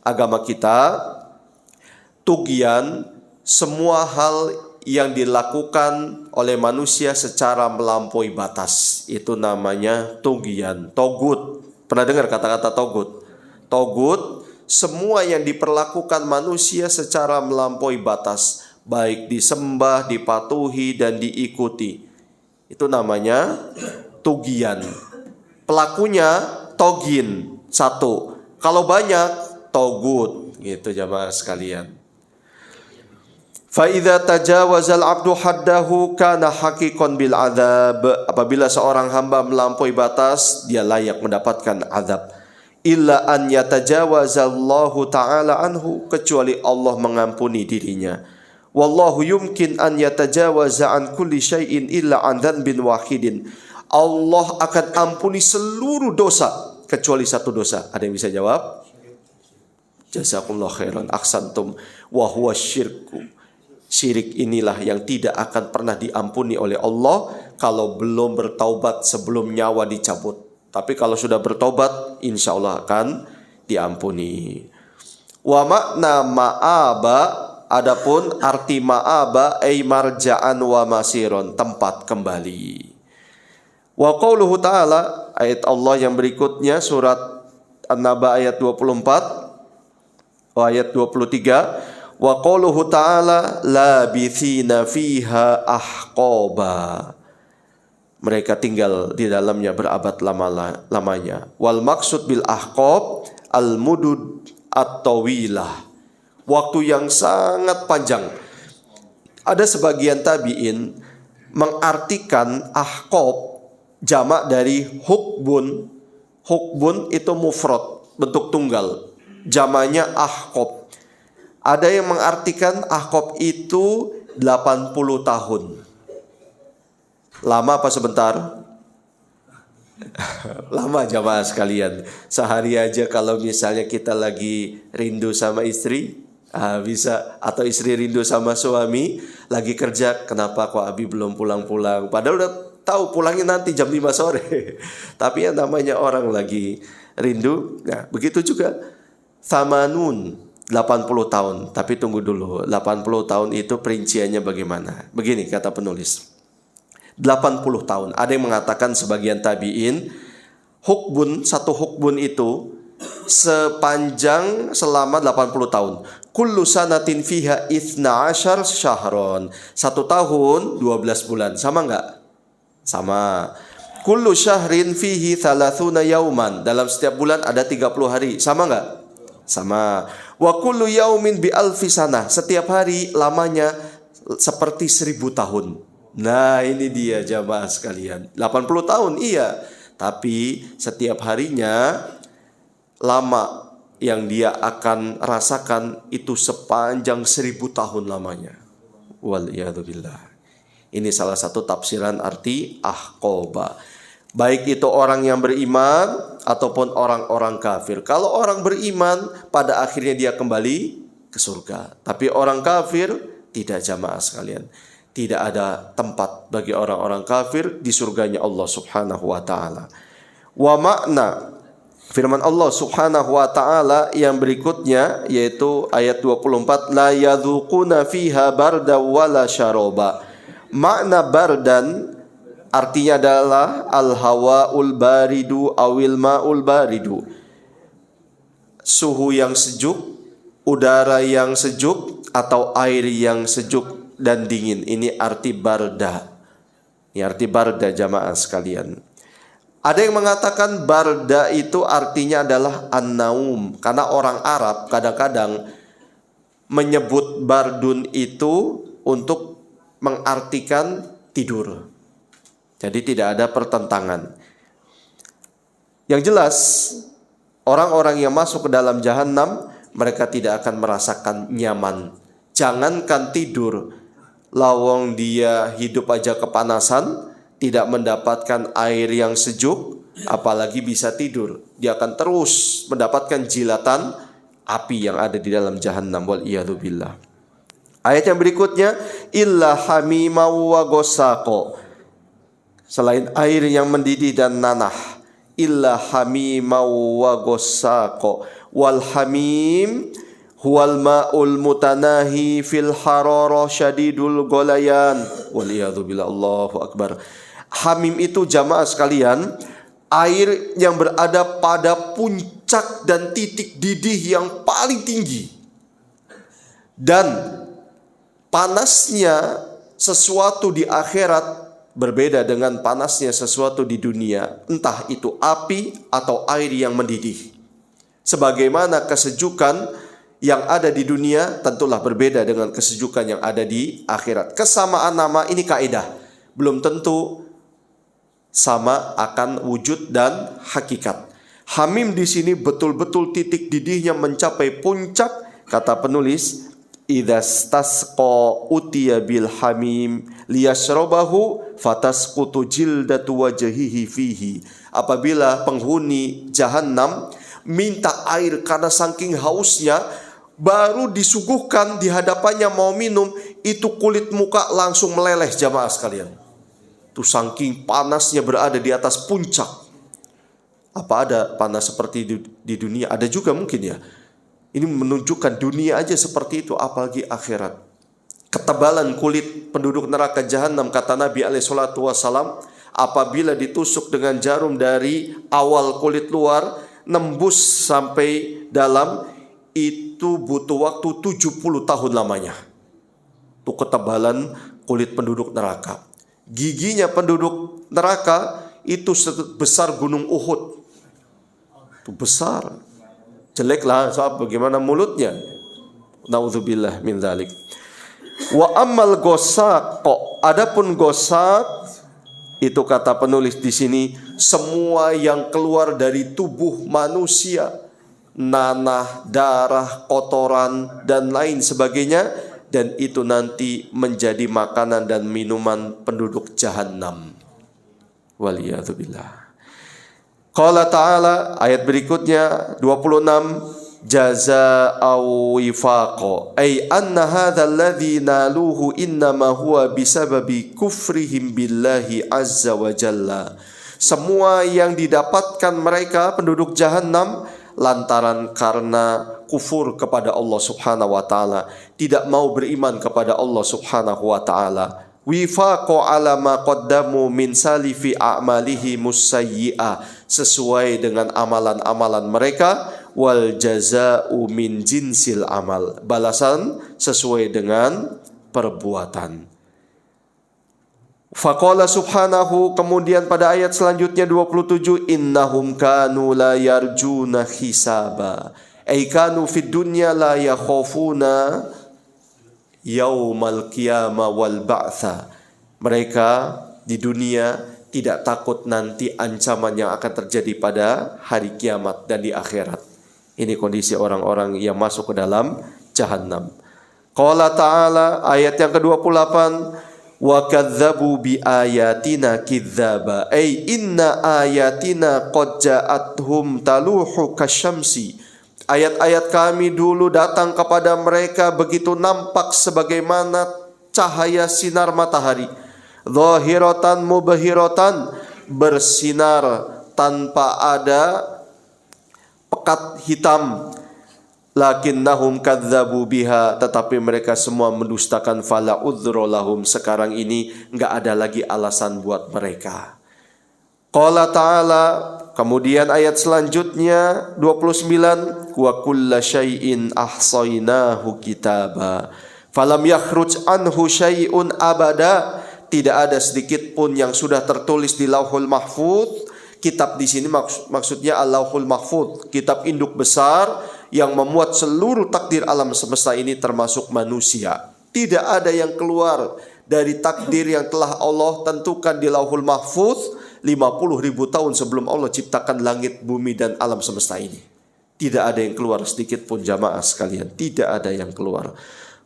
agama kita, tughyan semua hal yang dilakukan oleh manusia secara melampaui batas, itu namanya tughyan. Togut, pernah dengar kata-kata togut? Togut, semua yang diperlakukan manusia secara melampaui batas, baik disembah, dipatuhi, dan diikuti, itu namanya tughyan. Pelakunya togin, satu. Kalau banyak, togut, gitu jamaah sekalian. Fa idza tajawazal abdu haddahu kana haqiqan bil adzab. Apabila seorang hamba melampaui batas, dia layak mendapatkan azab. Illa an yatajawazallahu ta'ala anhu, kecuali Allah mengampuni dirinya. Wallahu yumkin an yatajawaza an kulli syai'in illa an dzanbin wahidin. Allah akan ampuni seluruh dosa kecuali satu dosa. Ada yang bisa jawab? Jazakumullah khairan, aksantum. Wa huwa syirku. Syirik inilah yang tidak akan pernah diampuni oleh Allah kalau belum bertaubat sebelum nyawa dicabut. Tapi kalau sudah bertaubat, insya Allah akan diampuni. Wa makna ma'aba, adapun arti ma'aba ay marja'an wa masiron, tempat kembali. Wa qauluhu ta'ala, ayat Allah yang berikutnya surat An-Naba ayat 24, ayat 23. Wa qauluhu ta'ala labithina fiha ahqaba, mereka tinggal di dalamnya berabad lamanya. Wal maksud bil ahqab al mudud at-tawilah, waktu yang sangat panjang. Ada sebagian tabi'in mengartikan ahqab jamak dari hukbun. Hukbun itu mufrad, bentuk tunggal, jamaknya ahqab. Ada yang mengartikan ahqab itu 80 tahun. Lama apa sebentar? Lama jamaah sekalian. Sehari aja kalau misalnya kita lagi rindu sama istri, bisa. Atau istri rindu sama suami, lagi kerja, kenapa kok Abi belum pulang-pulang? Padahal udah tahu pulangnya nanti jam 5 sore. Tapi yang namanya orang lagi rindu. Nah, begitu juga Thamanun, 80 tahun. Tapi tunggu dulu, 80 tahun itu perinciannya bagaimana? Begini kata penulis, 80 tahun. Ada yang mengatakan sebagian tabi'in, hukbun, satu hukbun itu sepanjang selama 80 tahun. Kullu sanatin fiha 12 syahron. 1 tahun 12 bulan. Sama enggak? Sama. Kullu syahrin fihi 30 yauman. Dalam setiap bulan ada 30 hari. Sama enggak? Sama. Wa kullu yaumin bi alfi sanah. Setiap hari lamanya seperti 1000 tahun. Nah, ini dia jamaah sekalian. 80 tahun iya, tapi setiap harinya lama yang dia akan rasakan itu sepanjang 1000 tahun lamanya. Waliyadzubillah. Ini salah satu tafsiran arti ahqaba. Baik itu orang yang beriman ataupun orang-orang kafir. Kalau orang beriman pada akhirnya dia kembali ke surga. Tapi orang kafir tidak, jamaah sekalian. Tidak ada tempat bagi orang-orang kafir di surganya Allah Subhanahu wa taala. Wa makna firman Allah Subhanahu wa taala yang berikutnya yaitu ayat 24, la yadzuquna fiha barda wala syaraba. Makna bardan artinya adalah al-hawaul baridu awil ma'ul baridu. Suhu yang sejuk, udara yang sejuk atau air yang sejuk dan dingin. Ini arti barda. Ini arti barda, jamaah sekalian. Ada yang mengatakan barda itu artinya adalah an-naum. Karena orang Arab kadang-kadang menyebut bardun itu untuk mengartikan tidur. Jadi tidak ada pertentangan. Yang jelas, orang-orang yang masuk ke dalam jahanam, mereka tidak akan merasakan nyaman. Jangankan tidur, lawang dia hidup aja kepanasan, tidak mendapatkan air yang sejuk, apalagi bisa tidur. Dia akan terus mendapatkan jilatan api yang ada di dalam jahannam. Waliyadzubillah. Ayat yang berikutnya, illa hamima wa ghassaqa. Selain air yang mendidih dan nanah, illa hamima wa ghassaqa. Wal hamim huwal ma'ul mutanahi fil harara syadidul golayan. Waliyadzubillah. Allahu akbar. Hamim itu, jamaah sekalian, air yang berada pada puncak dan titik didih yang paling tinggi. Dan panasnya sesuatu di akhirat berbeda dengan panasnya sesuatu di dunia. Entah itu api atau air yang mendidih. Sebagaimana kesejukan yang ada di dunia tentulah berbeda dengan kesejukan yang ada di akhirat. Kesamaan nama ini kaidah, belum tentu sama akan wujud dan hakikat. Hamim di sini betul-betul titik didihnya mencapai puncak. Kata penulis, idzastasqa utiya bil hamim liyashrabahu fatasqutu jildatu wajhihi fihi. Apabila penghuni jahanam minta air karena saking hausnya, baru disuguhkan di hadapannya mau minum, itu kulit muka langsung meleleh, jamaah sekalian. Itu saking panasnya berada di atas puncak. Apa ada panas seperti di dunia? Ada juga mungkin ya. Ini menunjukkan dunia aja seperti itu, apalagi akhirat. Ketebalan kulit penduduk neraka jahanam, kata Nabi SAW, apabila ditusuk dengan jarum dari awal kulit luar nembus sampai dalam, itu butuh waktu 70 tahun lamanya. Itu ketebalan kulit penduduk neraka. Giginya penduduk neraka itu sebesar gunung Uhud. Itu besar. Jeleklah soal bagaimana mulutnya. Nauzubillah min dzalik. Wa ammal ghasaq, adapun ghasaq itu kata penulis di sini semua yang keluar dari tubuh manusia, nanah, darah, kotoran dan lain sebagainya, dan itu nanti menjadi makanan dan minuman penduduk jahanam. Waliyadzubillah. Qala ta'ala, ayat berikutnya 26, jazaa'u wifaqa, ay anna hadha alladhi naluhu innama huwa bisababi kufrihim billahi azza wa jalla. Semua yang didapatkan mereka penduduk jahanam lantaran karena kufur kepada Allah Subhanahu wa taala, tidak mau beriman kepada Allah Subhanahu wa taala. Wifaqo ala ma qaddamu min salifi a'malihi musayyi'ah, sesuai dengan amalan-amalan mereka. Wal jazaa'u min jinsil amal, balasan sesuai dengan perbuatan. Faqala subhanahu, kemudian pada ayat selanjutnya 27, innahum kanu la yarjuna hisaba, ay kanu fid dunya la yakhafuna yaumal qiyamah wal ba'tha. Mereka di dunia tidak takut nanti ancaman yang akan terjadi pada hari kiamat dan di akhirat. Ini kondisi orang-orang yang masuk ke dalam Jahannam. Qala ta'ala, ayat yang ke-28, wa kadzabu bi ayatina kidzaba, ay inna ayatina qad ja'athum taluhu kasyamsi. Ayat-ayat kami dulu datang kepada mereka begitu nampak sebagaimana cahaya sinar matahari. Zahiratan mubahiratan, bersinar tanpa ada pekat hitam. Lakinnahum kadzabu biha, tetapi mereka semua mendustakan. Fala udzra lahum, sekarang ini enggak ada lagi alasan buat mereka. Qala ta'ala, kemudian ayat selanjutnya 29, wa kulla syai'in ahsaynahu kitaba falam yakhruj anhu syai'un abada. Tidak ada sedikit pun yang sudah tertulis di Lauhul Mahfuz. Kitab di sini maksudnya Al-Lauhul Mahfuz, kitab induk besar yang memuat seluruh takdir alam semesta ini termasuk manusia. Tidak ada yang keluar dari takdir yang telah Allah tentukan di Lauhul Mahfuz 50.000 tahun sebelum Allah ciptakan langit, bumi dan alam semesta ini. Tidak ada yang keluar sedikit pun jamaah sekalian, tidak ada yang keluar.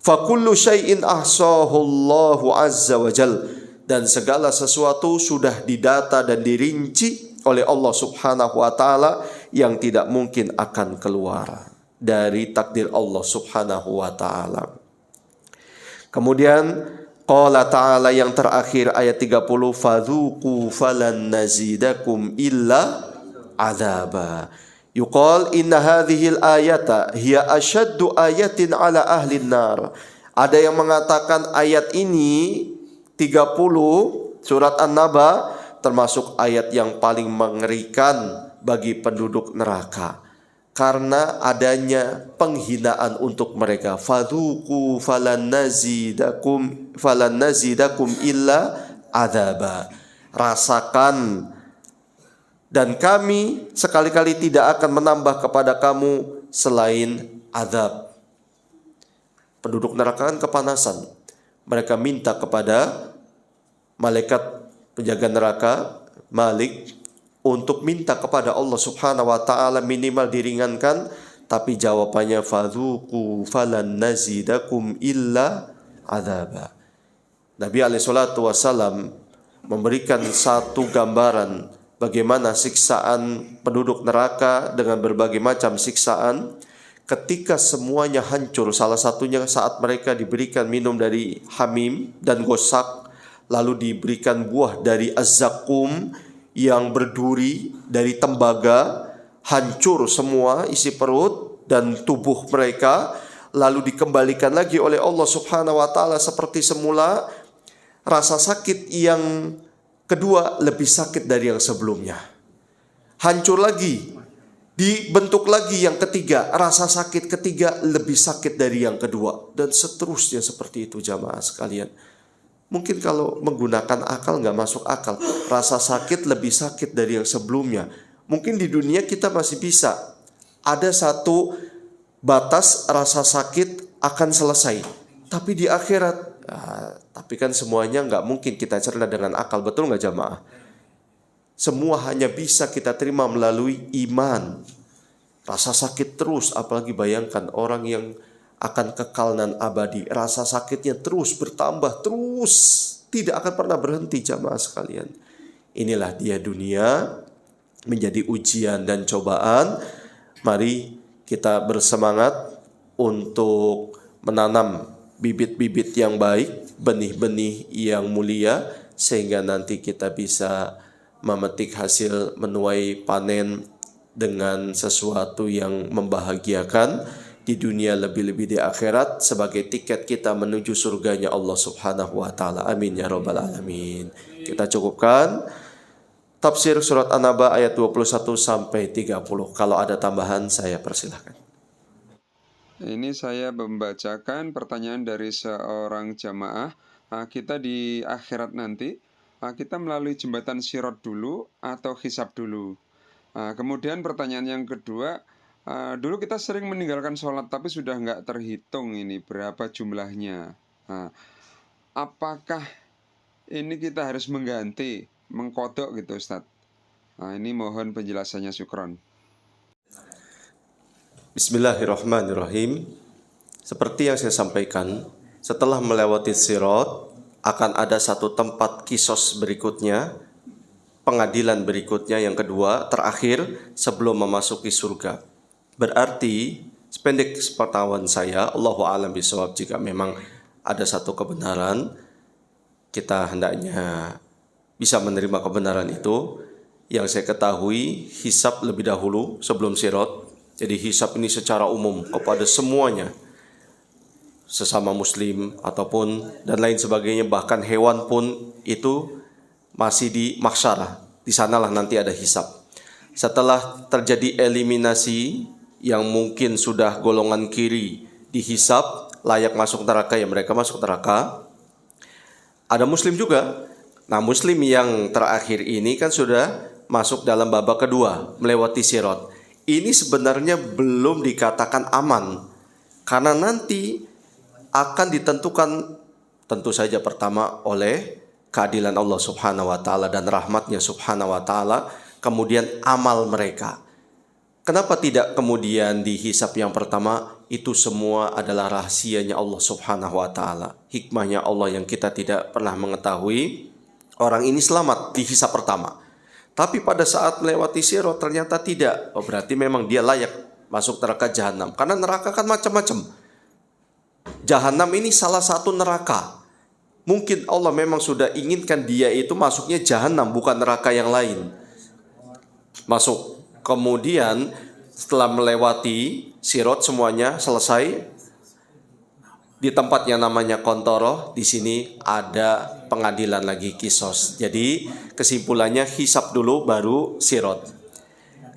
Fa kullu syai'in ahsahu Allahu azza wa jal, dan segala sesuatu sudah didata dan dirinci oleh Allah Subhanahu wa taala yang tidak mungkin akan keluar dari takdir Allah Subhanahu wa taala. Kemudian qala ta'ala yang terakhir ayat 30, fadzuqu falan nazidakum illa adzaba. Yuqal inna hadhil ayata hiya ashaddu ayatin ala ahli nar. Ada yang mengatakan ayat ini 30 surat An-Naba termasuk ayat yang paling mengerikan bagi penduduk neraka karena adanya penghinaan untuk mereka. Fadzuqu falan nazidakum illa adzaba. Rasakan dan kami sekali-kali tidak akan menambah kepada kamu selain azab. Penduduk neraka kan kepanasan. Mereka minta kepada malaikat penjaga neraka, Malik, untuk minta kepada Allah Subhanahu wa taala minimal diringankan, tapi jawabannya fadzuqu falan nazidakum illa adzaba. Nabi alaihi salatu wasallam memberikan satu gambaran bagaimana siksaan penduduk neraka dengan berbagai macam siksaan ketika semuanya hancur. Salah satunya saat mereka diberikan minum dari hamim dan gosak, lalu diberikan buah dari az-zakum yang berduri dari tembaga, hancur semua isi perut dan tubuh mereka, lalu dikembalikan lagi oleh Allah Subhanahu wa taala seperti semula. Rasa sakit yang kedua lebih sakit dari yang sebelumnya. Hancur lagi, dibentuk lagi yang ketiga, rasa sakit ketiga lebih sakit dari yang kedua, dan seterusnya seperti itu jamaah sekalian. Mungkin kalau menggunakan akal nggak masuk akal. Rasa sakit lebih sakit dari yang sebelumnya. Mungkin di dunia kita masih bisa. Ada satu batas rasa sakit akan selesai. Tapi di akhirat, tapi kan semuanya nggak mungkin kita cerna dengan akal. Betul nggak jamaah? Semua hanya bisa kita terima melalui iman. Rasa sakit terus, apalagi bayangkan orang yang akan kekal dan abadi. Rasa sakitnya terus bertambah, terus tidak akan pernah berhenti jamaah sekalian. Inilah dia dunia, menjadi ujian dan cobaan. Mari kita bersemangat untuk menanam bibit-bibit yang baik, benih-benih yang mulia, sehingga nanti kita bisa memetik hasil menuai panen dengan sesuatu yang membahagiakan di dunia, lebih-lebih di akhirat, sebagai tiket kita menuju surganya Allah Subhanahu wa taala. Amin ya rabbal alamin. Kita cukupkan tafsir surat An-Naba ayat 21 sampai 30. Kalau ada tambahan saya persilahkan. Ini saya membacakan pertanyaan dari seorang jamaah. Kita di akhirat nanti, kita melalui jembatan Sirat dulu atau hisab dulu. Kemudian pertanyaan yang kedua, dulu kita sering meninggalkan sholat tapi sudah nggak terhitung ini berapa jumlahnya. Apakah ini kita harus mengganti, mengkodok gitu Ustadz? Ini mohon penjelasannya, syukron. Bismillahirrahmanirrahim. Seperti yang saya sampaikan, setelah melewati sirat akan ada satu tempat kisos berikutnya, pengadilan berikutnya yang kedua, terakhir sebelum memasuki surga. Berarti sependek sepengetahuan saya, Allahu a'lam bishawab, jika memang ada satu kebenaran, kita hendaknya bisa menerima kebenaran itu. Yang saya ketahui, hisab lebih dahulu sebelum sirat. Jadi hisab ini secara umum kepada semuanya, sesama muslim ataupun dan lain sebagainya, bahkan hewan pun itu masih di mahsyarah. Di sanalah nanti ada hisab. Setelah terjadi eliminasi yang mungkin sudah golongan kiri dihisab layak masuk neraka, ya mereka masuk neraka. Ada muslim juga. Nah, muslim yang terakhir ini kan sudah masuk dalam babak kedua, melewati sirat. Ini sebenarnya belum dikatakan aman, karena nanti akan ditentukan tentu saja pertama oleh keadilan Allah Subhanahu wa taala dan rahmatnya Subhanahu wa taala, kemudian amal mereka. Kenapa tidak kemudian dihisab yang pertama? Itu semua adalah rahasianya Allah Subhanahu wa taala, hikmahnya Allah yang kita tidak pernah mengetahui. Orang ini selamat dihisab pertama, tapi pada saat melewati sirat ternyata tidak. Oh, berarti memang dia layak masuk neraka jahanam. Karena neraka kan macam-macam. Jahanam ini salah satu neraka. Mungkin Allah memang sudah inginkan dia itu masuknya jahanam, bukan neraka yang lain. Masuk. Kemudian setelah melewati sirat semuanya selesai, di tempat yang namanya kontoroh, di sini ada pengadilan lagi, kisos. Jadi kesimpulannya hisab dulu baru sirat.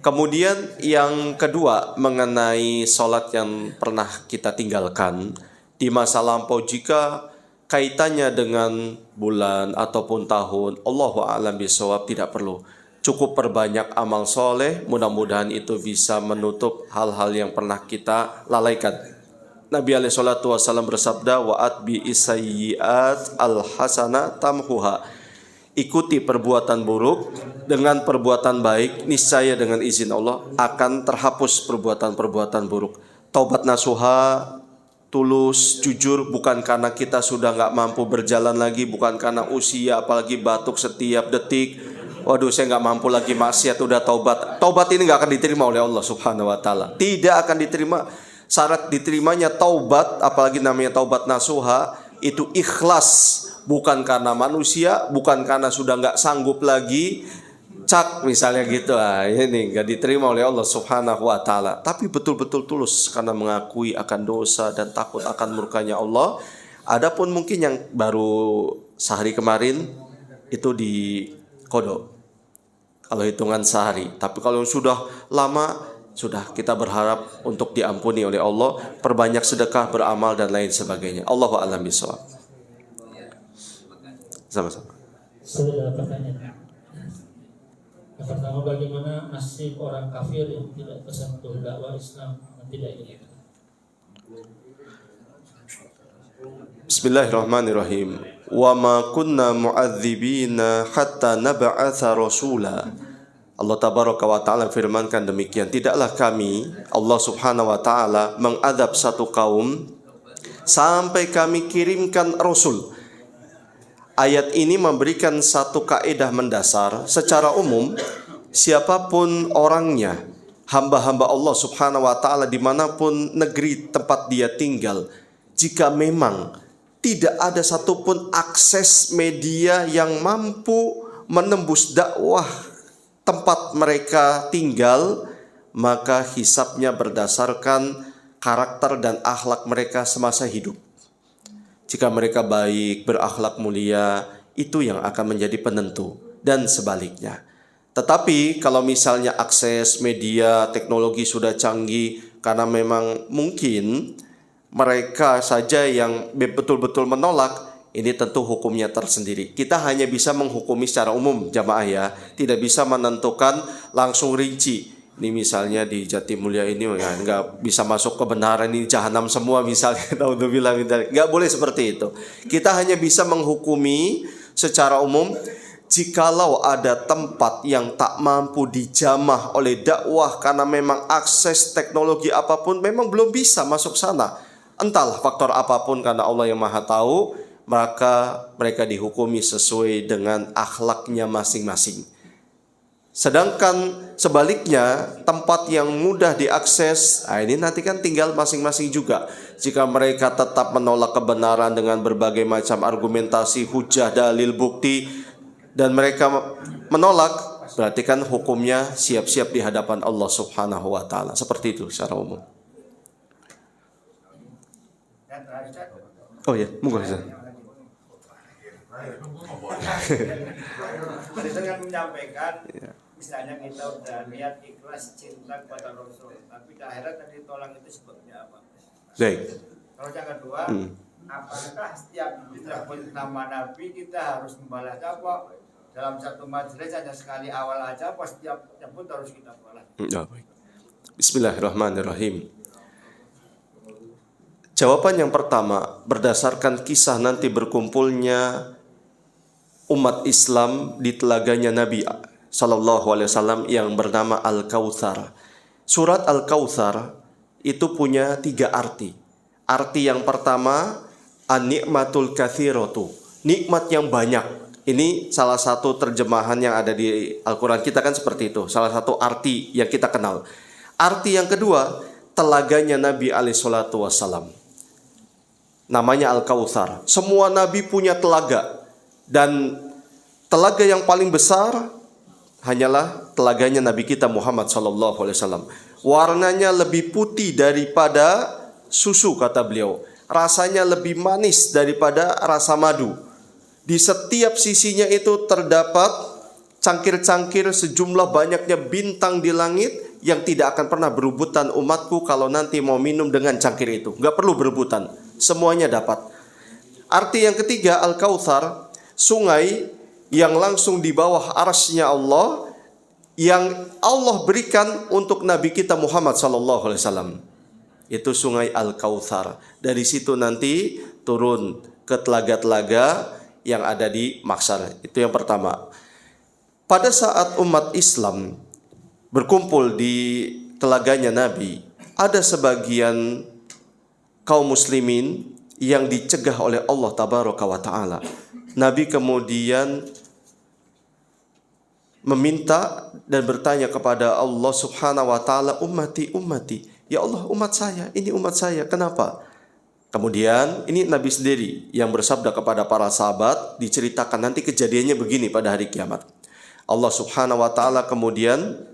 Kemudian yang kedua mengenai sholat yang pernah kita tinggalkan di masa lampau, jika kaitannya dengan bulan ataupun tahun, Allahu a'lam bishawab, tidak perlu. Cukup perbanyak amal soleh, mudah-mudahan itu bisa menutup hal-hal yang pernah kita lalaikan. Nabi alaihi salatu wasallam bersabda, wa'at bi isayyi'at al-hasana tamhuha. Ikuti perbuatan buruk dengan perbuatan baik, niscaya dengan izin Allah akan terhapus perbuatan-perbuatan buruk. Taubat nasuha, tulus, jujur, bukan karena kita sudah nggak mampu berjalan lagi, bukan karena usia, apalagi batuk setiap detik. Waduh, saya nggak mampu lagi maksiat, udah taubat. Taubat ini nggak akan diterima oleh Allah Subhanahu wa taala. Tidak akan diterima. Syarat diterimanya taubat, apalagi namanya taubat nasuha, itu ikhlas, bukan karena manusia, bukan karena sudah nggak sanggup lagi, cak misalnya gitu. Ini nggak diterima oleh Allah Subhanahu wa taala. Tapi betul-betul tulus karena mengakui akan dosa dan takut akan murkanya Allah. Adapun mungkin yang baru sehari kemarin itu di kodok, kalau hitungan sehari. Tapi kalau sudah lama, sudah kita berharap untuk diampuni oleh Allah, perbanyak sedekah, beramal dan lain sebagainya. Allahu a'lam bishawab. Sama-sama. Saya ada pertanyaan. Yang pertama, bagaimana nasib orang kafir yang tidak tersentuh dakwah Islam dan tidak ingin? Bismillahirrahmanirrahim. Wa ma kunna mu'adzibina hatta nab'atha rasula. Allah tabaraka wa ta'ala firmankan demikian, tidaklah kami, Allah subhanahu wa ta'ala, mengadab satu kaum sampai kami kirimkan rasul. Ayat ini memberikan satu kaidah mendasar. Secara umum, siapapun orangnya, hamba-hamba Allah subhanahu wa ta'ala dimanapun negeri tempat dia tinggal, jika memang tidak ada satupun akses media yang mampu menembus dakwah tempat mereka tinggal, maka hisabnya berdasarkan karakter dan akhlak mereka semasa hidup. Jika mereka baik, berakhlak mulia, itu yang akan menjadi penentu, dan sebaliknya. Tetapi kalau misalnya akses media, teknologi sudah canggih, karena memang mungkin mereka saja yang betul-betul menolak, ini tentu hukumnya tersendiri. Kita hanya bisa menghukumi secara umum, jamaah ya, tidak bisa menentukan langsung rinci. Ini misalnya di Jatimulya ini ya, nggak bisa masuk kebenaran, ini jahanam semua misalnya. Nggak boleh seperti itu. Kita hanya bisa menghukumi secara umum. jikalau ada tempat yang tak mampu dijamah oleh dakwah karena memang akses teknologi apapun memang belum bisa masuk sana, entahlah faktor apapun, karena Allah yang Maha Tahu, maka mereka dihukumi sesuai dengan akhlaknya masing-masing. Sedangkan sebaliknya, tempat yang mudah diakses, ini nanti kan tinggal masing-masing juga. Jika mereka tetap menolak kebenaran dengan berbagai macam argumentasi, hujah, dalil, bukti, dan mereka menolak, berarti kan hukumnya siap-siap di hadapan Allah Subhanahu wa Ta'ala. Seperti itu secara umum. Oh ya, monggo Ustaz. Tadi saya menyampaikan, misalnya kita udah niat ikhlas cinta kepada Rasul, tapi di akhirat tadi tolak itu sebabnya apa? Baik. Kalau yang kedua, apakah setiap kita nama Nabi kita harus membalas apa? Dalam satu majelis hanya sekali awal aja, apa setiap nyebut harus kita balas? Baik. Bismillahirrahmanirrahim. Jawaban yang pertama, berdasarkan kisah nanti berkumpulnya umat Islam di telaganya Nabi SAW yang bernama Al-Kautsar. Surat Al-Kautsar itu punya 3 arti. Arti yang pertama, an-ni'matul katsiratu, nikmat yang banyak. Ini salah satu terjemahan yang ada di Al-Quran kita kan seperti itu. Salah satu arti yang kita kenal. Arti yang kedua, telaganya Nabi SAW. Namanya Al-Kautsar. Semua Nabi punya telaga. Dan telaga yang paling besar hanyalah telaganya Nabi kita Muhammad SAW. Warnanya lebih putih daripada susu, kata beliau. Rasanya lebih manis daripada rasa madu. Di setiap sisinya itu terdapat cangkir-cangkir sejumlah banyaknya bintang di langit yang tidak akan pernah berebutan umatku kalau nanti mau minum dengan cangkir itu. Gak perlu berebutan, semuanya dapat. Arti yang ketiga, Al-Kautsar, sungai yang langsung di bawah arsy-Nya Allah, yang Allah berikan untuk Nabi kita Muhammad SAW. Itu sungai Al-Kautsar. Dari situ nanti turun ke telaga-telaga yang ada di Mahsyar. Itu yang pertama. Pada saat umat Islam berkumpul di telaganya Nabi, ada sebagian kaum muslimin yang dicegah oleh Allah Tabaraka wa Ta'ala. Nabi kemudian meminta dan bertanya kepada Allah Subhanahu wa Ta'ala, ummati, ummati, ya Allah, umat saya, ini umat saya, kenapa? Kemudian ini Nabi sendiri yang bersabda kepada para sahabat, diceritakan nanti kejadiannya begini pada hari kiamat. Allah Subhanahu wa Ta'ala kemudian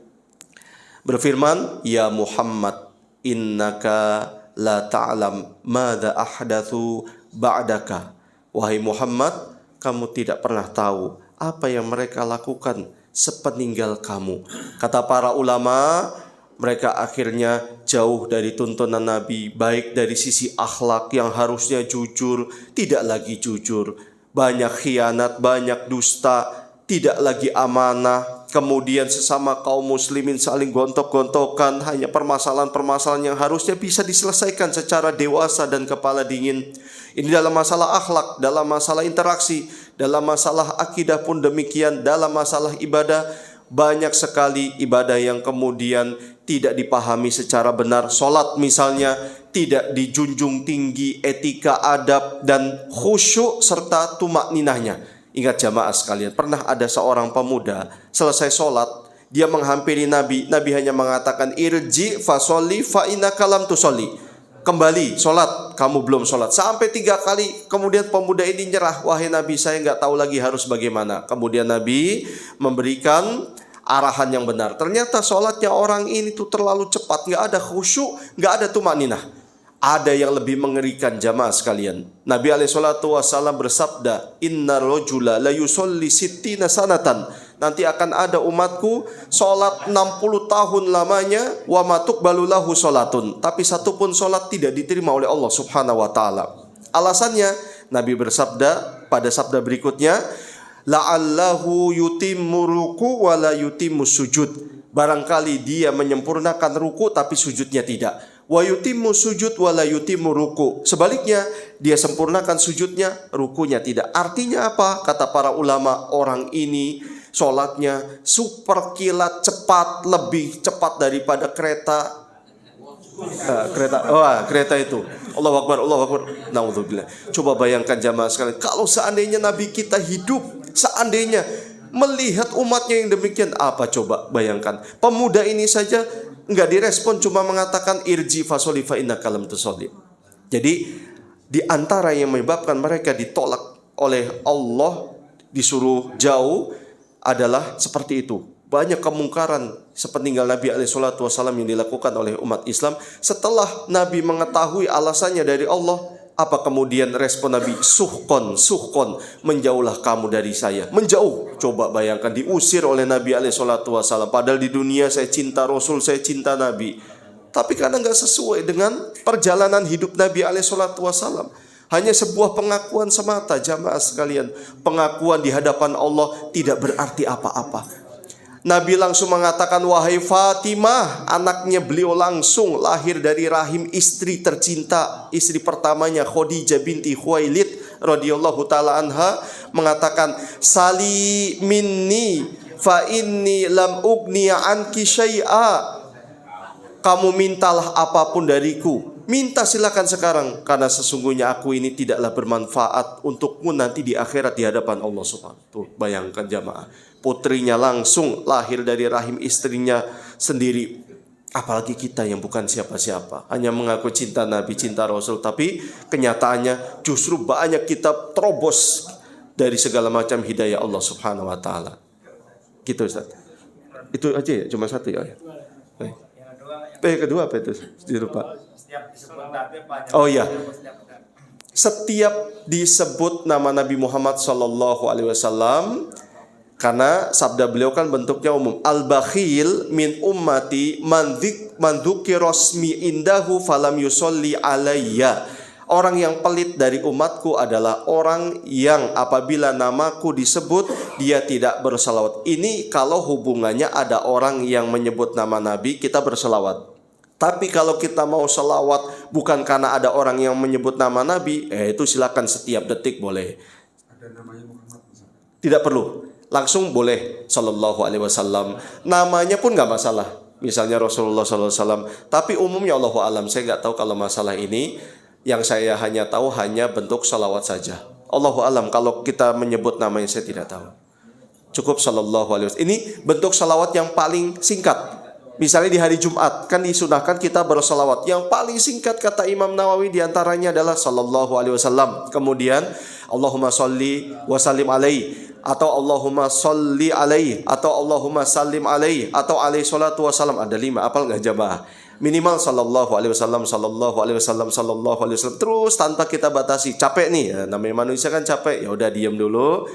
berfirman, ya Muhammad, innaka la ta'lam madza ahdatsu ba'daka. Wahai Muhammad, kamu tidak pernah tahu apa yang mereka lakukan sepeninggal kamu. Kata para ulama, mereka akhirnya jauh dari tuntunan Nabi, baik dari sisi akhlak yang harusnya jujur, tidak lagi jujur. Banyak khianat, banyak dusta, tidak lagi amanah. Kemudian sesama kaum muslimin saling gontok-gontokan, hanya permasalahan-permasalahan yang harusnya bisa diselesaikan secara dewasa dan kepala dingin. Ini dalam masalah akhlak, dalam masalah interaksi, dalam masalah akidah pun demikian, dalam masalah ibadah. Banyak sekali ibadah yang kemudian tidak dipahami secara benar. Salat misalnya tidak dijunjung tinggi etika, adab, dan khusyuk serta tumakninahnya. Ingat jamaah sekalian, pernah ada seorang pemuda selesai sholat, dia menghampiri Nabi. Nabi hanya mengatakan, irji fasolli fa innaka lam tusolli. Kembali sholat, kamu belum sholat. Sampai 3 kali, kemudian pemuda ini nyerah. Wahai Nabi, saya nggak tahu lagi harus bagaimana. Kemudian Nabi memberikan arahan yang benar. Ternyata sholatnya orang ini tuh terlalu cepat, nggak ada khusyuk, nggak ada tumakninah. Ada yang lebih mengerikan jamaah sekalian. Nabi SAW bersabda, inna rajula la yusolli sittina sanatan. Nanti akan ada umatku sholat 60 tahun lamanya, wa matuqbalu lahu sholatun. Tapi satu pun sholat tidak diterima oleh Allah Subhanahu wa Ta'ala. Alasannya, Nabi bersabda pada sabda berikutnya, la'allahu yutimmu ruku wa la yutimmu sujud. Barangkali dia menyempurnakan ruku tapi sujudnya tidak. Wa yutimmu sujud wa la yutimmu ruku. Sebaliknya, dia sempurnakan sujudnya, rukunya tidak. Artinya apa? Kata para ulama, orang ini sholatnya super kilat cepat, lebih cepat daripada kereta. Kereta itu. Allahu Akbar, Allahu Akbar. Naudzubillah. Coba bayangkan jamaah sekalian, kalau seandainya Nabi kita hidup, seandainya melihat umatnya yang demikian, apa coba bayangkan? Pemuda ini saja enggak direspon, cuma mengatakan irji fasoli fa innaka lam tusolli. Jadi di antara yang menyebabkan mereka ditolak oleh Allah, disuruh jauh, adalah seperti itu. Banyak kemungkaran sepeninggal Nabi SAW yang dilakukan oleh umat Islam. Setelah Nabi mengetahui alasannya dari Allah, apa kemudian respon Nabi? Suhkon, menjauhlah kamu dari saya. Menjauh. Coba bayangkan, diusir oleh Nabi SAW. Padahal di dunia saya cinta Rasul, saya cinta Nabi. Tapi karena nggak sesuai dengan perjalanan hidup Nabi SAW. Hanya sebuah pengakuan semata, jamaah sekalian. Pengakuan di hadapan Allah tidak berarti apa-apa. Nabi langsung mengatakan, wahai Fatimah, anaknya beliau langsung lahir dari rahim istri tercinta, istri pertamanya Khadijah binti Khuwailid radhiyallahu taala anha, mengatakan, sali minni fa inni lam ugni anki syai'a. Kamu mintalah apapun dariku. Minta silakan sekarang, karena sesungguhnya aku ini tidaklah bermanfaat untukmu nanti di akhirat di hadapan Allah Subhanahu. Tuh, bayangkan jamaah, putrinya langsung lahir dari rahim istrinya sendiri. Apalagi kita yang bukan siapa-siapa, hanya mengaku cinta Nabi, cinta Rasul, tapi kenyataannya justru banyak kita terobos dari segala macam hidayah Allah Subhanahu wa taala. Gitu Ustaz. Itu aja ya, cuma satu ya. Kedua apa itu? Lupa. Oh iya. Setiap disebut nama Nabi Muhammad SAW, karena sabda beliau kan bentuknya umum. Al-bakhil min ummati man dzukirasmi indahu falam yusolli alayya. Orang yang pelit dari umatku adalah orang yang apabila namaku disebut, dia tidak berselawat. Ini kalau hubungannya ada orang yang menyebut nama Nabi, kita berselawat. Tapi kalau kita mau selawat bukan karena ada orang yang menyebut nama Nabi, itu silakan setiap detik boleh. Ada namanya Muhammad misalnya. Tidak perlu, langsung boleh sallallahu alaihi wasallam. Namanya pun nggak masalah. Misalnya Rasulullah sallallahu alaihi wasallam. Tapi umumnya Allahu alam, saya nggak tahu kalau masalah ini. Yang saya hanya tahu hanya bentuk salawat saja. Allahu alam, kalau kita menyebut namanya saya tidak tahu. Cukup sallallahu alaihi wasallam. Ini bentuk salawat yang paling singkat. Misalnya di hari Jumat kan disunahkan kita bersalawat. Yang paling singkat kata Imam Nawawi diantaranya adalah sallallahu alaihi wasallam. Kemudian Allahumma sholli wa sallim alaihi, atau Allahumma sholli alaihi, atau Allahumma sallim alaihi, atau alaihi salatu wassalam. Ada 5, apal nggak jamaah? Minimal sallallahu alaihi wasallam, sallallahu alaihi wasallam, sallallahu alaihi wasallam. Terus tanpa kita batasi. Capek nih, ya, namanya manusia kan capek. Ya udah diam dulu.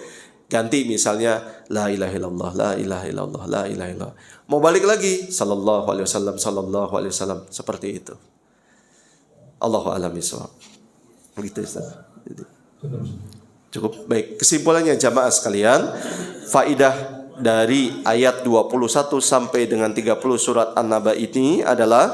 Ganti misalnya la ilaha illallah, la ilaha illallah, la ilaha illallah. Mau balik lagi sallallahu alaihi wasallam, sallallahu alaihi wasallam, seperti itu. Allahu a'lam bishawab. Begitu Ustaz. Cukup. Baik, kesimpulannya jamaah sekalian, faidah dari ayat 21 sampai dengan 30 surat An-Naba ini adalah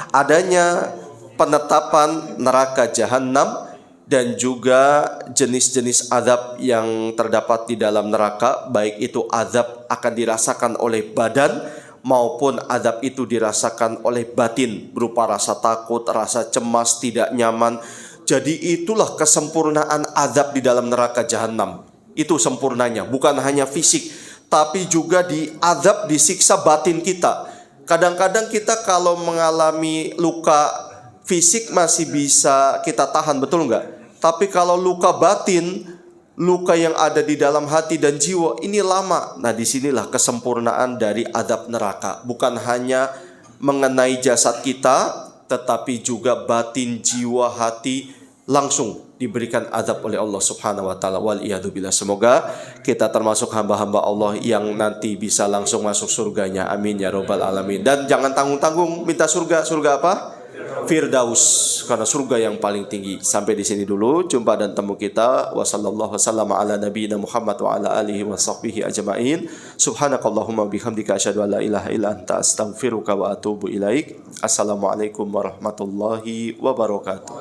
adanya penetapan neraka jahanam dan juga jenis-jenis azab yang terdapat di dalam neraka, baik itu azab akan dirasakan oleh badan maupun azab itu dirasakan oleh batin, berupa rasa takut, rasa cemas, tidak nyaman. Jadi itulah kesempurnaan azab di dalam neraka jahanam. Itu sempurnanya, bukan hanya fisik, tapi juga diazab, disiksa batin kita. Kadang-kadang kita kalau mengalami luka fisik masih bisa kita tahan, betul nggak? Tapi kalau luka batin, luka yang ada di dalam hati dan jiwa, ini lama. Nah, disinilah kesempurnaan dari azab neraka. Bukan hanya mengenai jasad kita, tetapi juga batin, jiwa, hati langsung diberikan azab oleh Allah Subhanahu wa taala. Wal iyadu billah. Semoga kita termasuk hamba-hamba Allah yang nanti bisa langsung masuk surganya. Amin ya rabbal alamin. Dan jangan tanggung-tanggung minta surga. Surga apa? Firdaus, karena surga yang paling tinggi. Sampai di sini dulu jumpa dan temu kita. Wassallallahu wasallam ala nabiyina Muhammad wa ala alihi wa sahbihi ajma'in. Subhanakallahumma bihamdika asyhadu an la ilaha illa anta astaghfiruka wa atubu ilaik. Assalamualaikum warahmatullahi wabarakatuh.